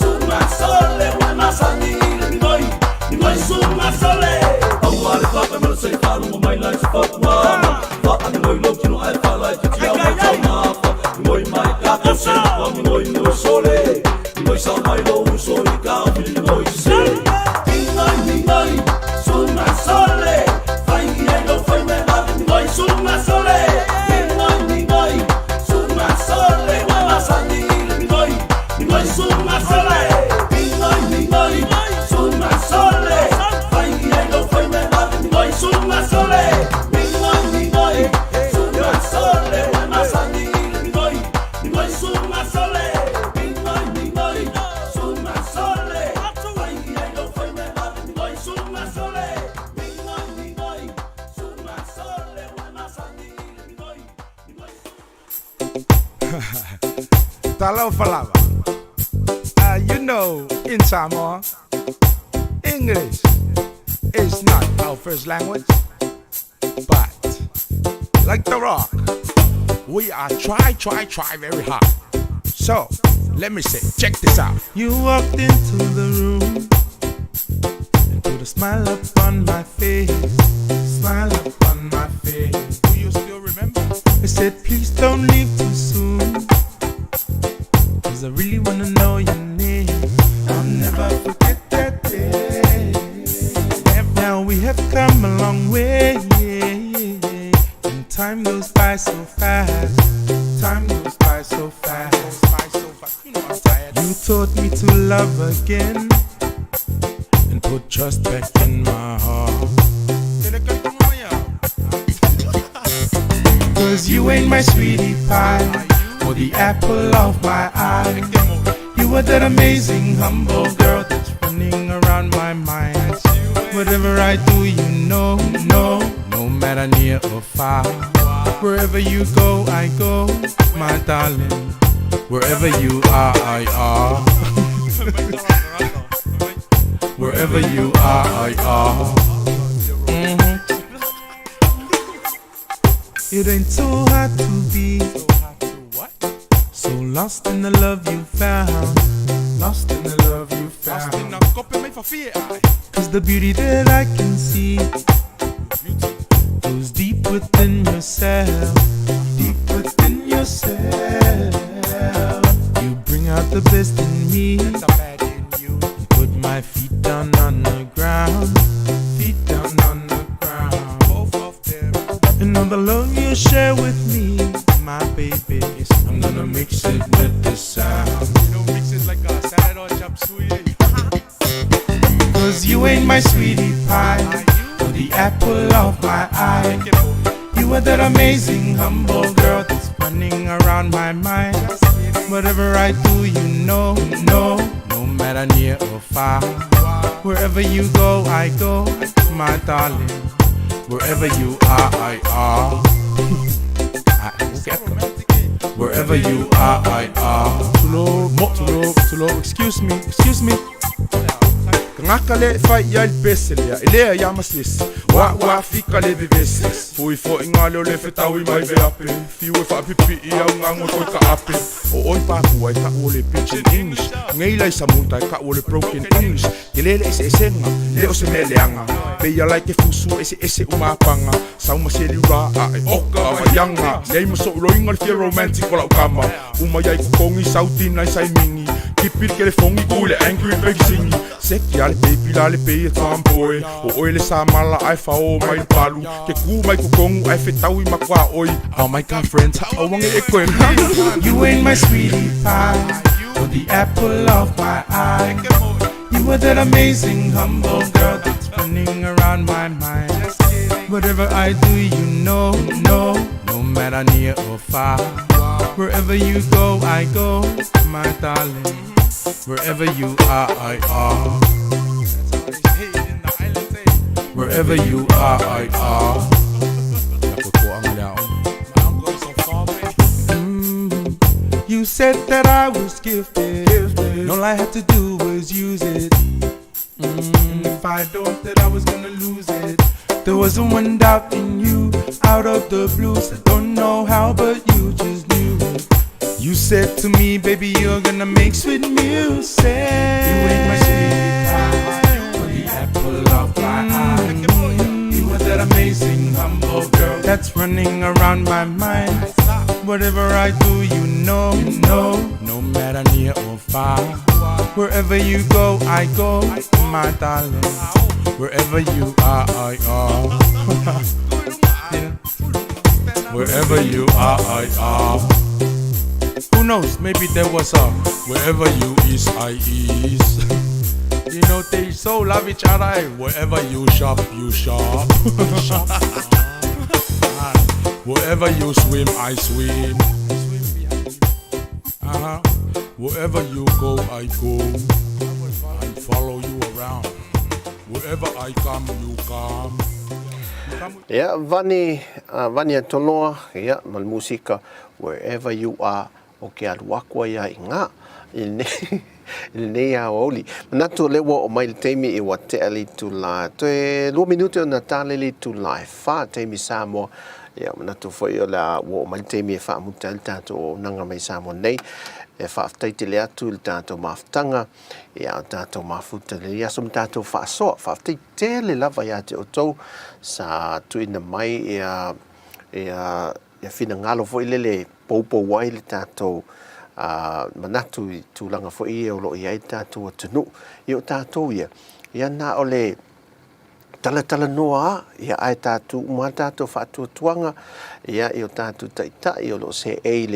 sunga sole Wana masani ila ni ngoi sunga sole Au ale whaka mele sei whalu mai lai se whakuanga Wha amingoi lo kino ai whalai ki tia na taunga Ngoi mai kako se na kwa mingoi ngoi sole Ni mai sa mai lo uso i kao ni ngoi se Mingai, sunga sole Whaingi ai lo whai me haru ni ngoi sunga sole Mingai, sunga sole Wana masani ila ni ngoi sunga sole Mingai, sunga sole Whaingi ai lo whai me haru ni ngoi sunga sole Mingai, sunga sole Wana masani ila ni ngoi sunga sole Mingai, sunga sole Whaingi ai lo whai me haru ni ngoi sunga sole Mingai, sunga sole Wana masani ila ni ngoi Talo falava. You know, in Samoa, English is not our first language, but like the rock, we are try very hard. So, let me say, check this out. You walked into the room and put a smile upon my face, smile upon my face. Do you still remember? I said, please don't leave too soon, 'cause I really wanna know your name. I'll never forget that day. Now we have come a long way, and time goes by so fast. Time goes by so fast. You know I'm tired. You taught me to love again and put trust back in my heart. 'Cause you ain't my sweetie pie or the apple of my eye. You were that amazing, humble girl that's running around my mind. Whatever I do, you know, no matter near or far. Wherever you go, I go, my darling. Wherever you are, I are. Wherever you are, I are. It ain't so hard to be so lost in the love you found. Lost in the love you found. 'Cause the beauty that I can see goes deep within yourself. Deep within yourself. You bring out the best in me. You put my feet down on the ground. Feet down on the ground. Both of them. And all the love you share with me, my baby, I'm gonna mix it with the sound. You know, mix it like a salad or chop suey. 'Cause you ain't my sweetie pie or the apple of my eye. You are that amazing, humble girl that's running around my mind. Whatever I do, you know, no matter near or far. Wherever you go, I go, my darling. Wherever you are, I are. Wherever you are, I are. Too low, excuse me. Ngakale fai ya beselia, elea ya maslis. Wa fika le bivese. Fui fo ingalo le fetawi mai ve ape. Fiwe fa pipi ya ngango ko ka ape. O oi pa kuai ka ole pidgin English. Ngai lai samunta ka ole broken English. Kelele ese nga, le o se meleanga. Pe ya like fusu ese umapanga. Sauma se liura a oka mayanga. Nei mo so roinga le romantic kola ukama. Umaya ku kongi sauti nai sai mingi. Kipir ke le fongi kule angry big singi. Seki ale baby la le pe tamboy. O oile sa mala ai fa o mai palu. Ke ku mai ku kongu ai fetawi makwa oi. Oh my god friends, how wange ekwen. You ain't my sweetie pie or the apple of my eye. You were that amazing humble girl that's running around my mind. Whatever I do, you know, no matter near or far. Wherever you go, I go, my darling. Wherever you are, I are. Wherever you are, I are. You said that I was gifted. All I had to do was use it. If I thought that I was gonna lose it, there wasn't one doubt in you. Out of the blues, I don't know how, but you just knew. You said to me, baby, you're gonna make sweet music. You ain't my sweetie pie, you're the apple of my eye. You were that amazing humble girl that's running around my mind. Whatever I do, you know, no matter near or far. Wherever you go, I go, my darling. Wherever you are, I are. Yeah. Wherever you are, I are. Who knows, maybe there was a wherever you is, I is. You know, they so love each other. Wherever you shop, you shop. Wherever you swim, I swim. Wherever you go, I go. I follow you around. Wherever I come, you come. Ja, vani toloa, ja, mal musika. Wherever you are, okay, al wakwa ya inga. Ilnea oli. Manatu lewa o mai teimi I wa te ali tu la. Te 2 minute o na tale li tu la. Fa teimi Samoa. Ja, manatu foi o la o mai teimi fa mutal tato o nanga mai Samoa nei. E fa taiti le atu il tato maftanga. Ja, tato mafuta le ya som tato fa so. Fa taiti le lava ya te o tou sa tu ina mai ya fina ngalo foi lele popo wai le tato. Manatu I tūlanga fo I o lo I tātou atunu I o tātou ia nā o le tala noa ia ai tātou uma tātou whātua tuanga ia I o tātou taitai o lo se e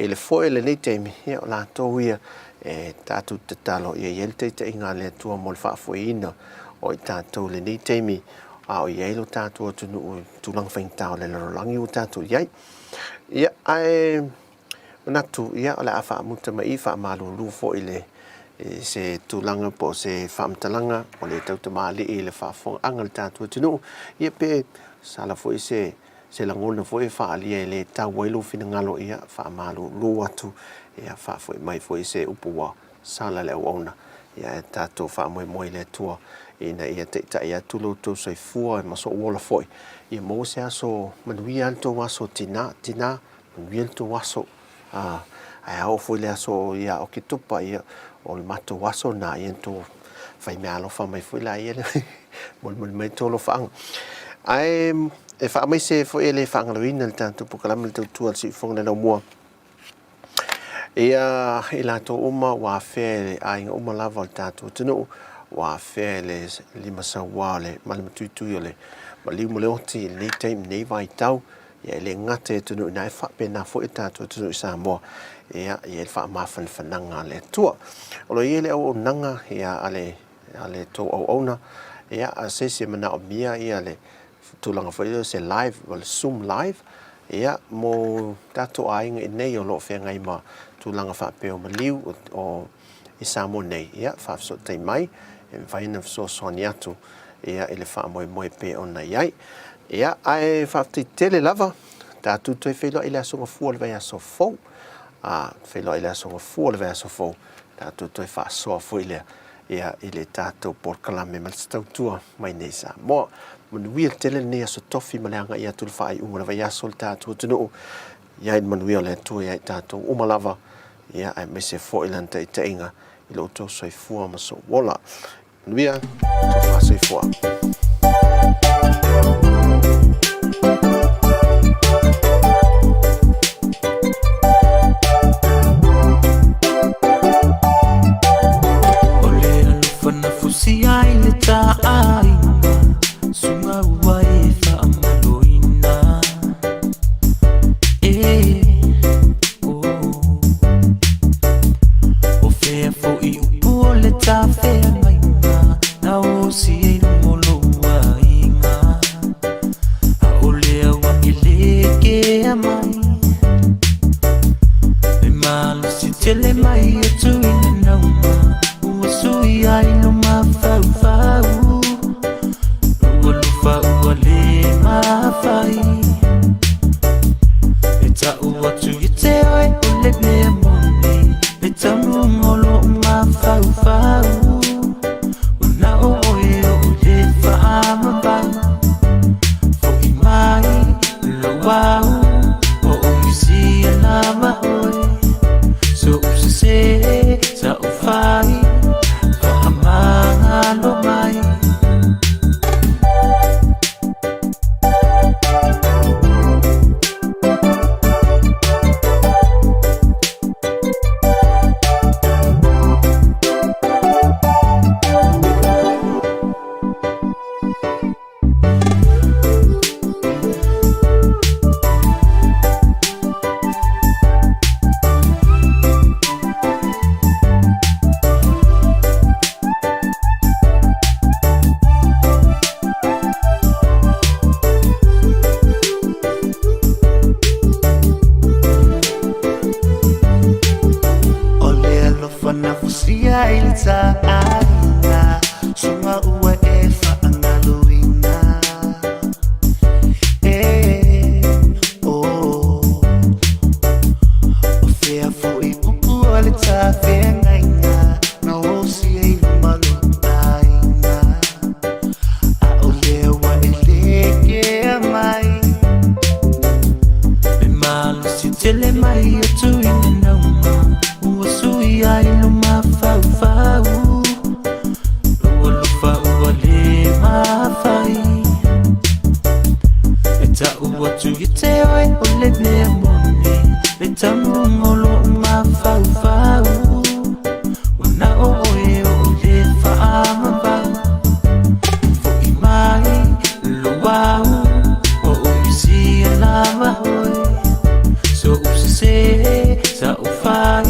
le foe le nei teimi ia o lātou ia tātou te talo ia iel teitai ngā le tua mo le whaafoina o I tātou le nei teimi o iei lo tātou atunu tūlanga whaintao le larolangi o tātou iei ia ai Natu ia o le a whaamuta mai I whaamalu fo I le se tūlanga po se whaamtalanga o le tauta maali I le whaafonga le tātua tunu ia pe sala fo I se langona fo I whaalia le tawailu fina ngalo ia whaamalu lu atu ia whaafoi mai fo I se upua sala le auauna ia tātua whaamoe le tua ina ia teita ia tulo tō soifua maso uola foi ia mo se aso manuia alto waso tina manuia alto waso ai au foi le aso ia o ki tupa ia o le mato waso na ia to fai me alo fa mai foi la ia mol mai tolo fa ai e fa mai se foi le fa ngaloina le tanto pokalam le tu si fong le LAUMUA ia ila to uma wa fe ai uma lava tanto tunu wa fe le lima sa wale mal tu le mali mo le oti le time nei vai tau ia le ngate tunu nai fa pena fo itato tunu Samoa ia fa mafan fananga le tua o lo ile o nanga ia ale to o ona ia asese mana o mia ia le tulanga fo se live wal zoom live ia mo tato ainga nei o lo fe ngai ma tulanga fa pe o maliu o I Samoa nei ia fa so te mai en faina so soniatu ia ele fa mo pe ona iai ia ai fafti tele lava tātou toi whelo I le asonga fua le vai aso fau whelo I le asonga fua le vai aso fau tātou toi whaasoa fo I le tātou porkalame mal Tautua mai nei Samoa manuia tele nei aso tofi maleanga ia tulu whaai unga le vai aso le tātou tunu ia manuia le tua ia tātou umalava ia ai mese fo I lanta I tainga I lo tō soi fua maso wola manuia tō whaasoi fua Si ai le ta'aina sunga wai whaamaloina o fea fo I upo le ta fea maina na o si e molo wainga fau Una oe o le whaamabau Fo I mai lo wau O umisi ala mahoe So usase sa ufai Whaamanga lo mai So usase sa ufai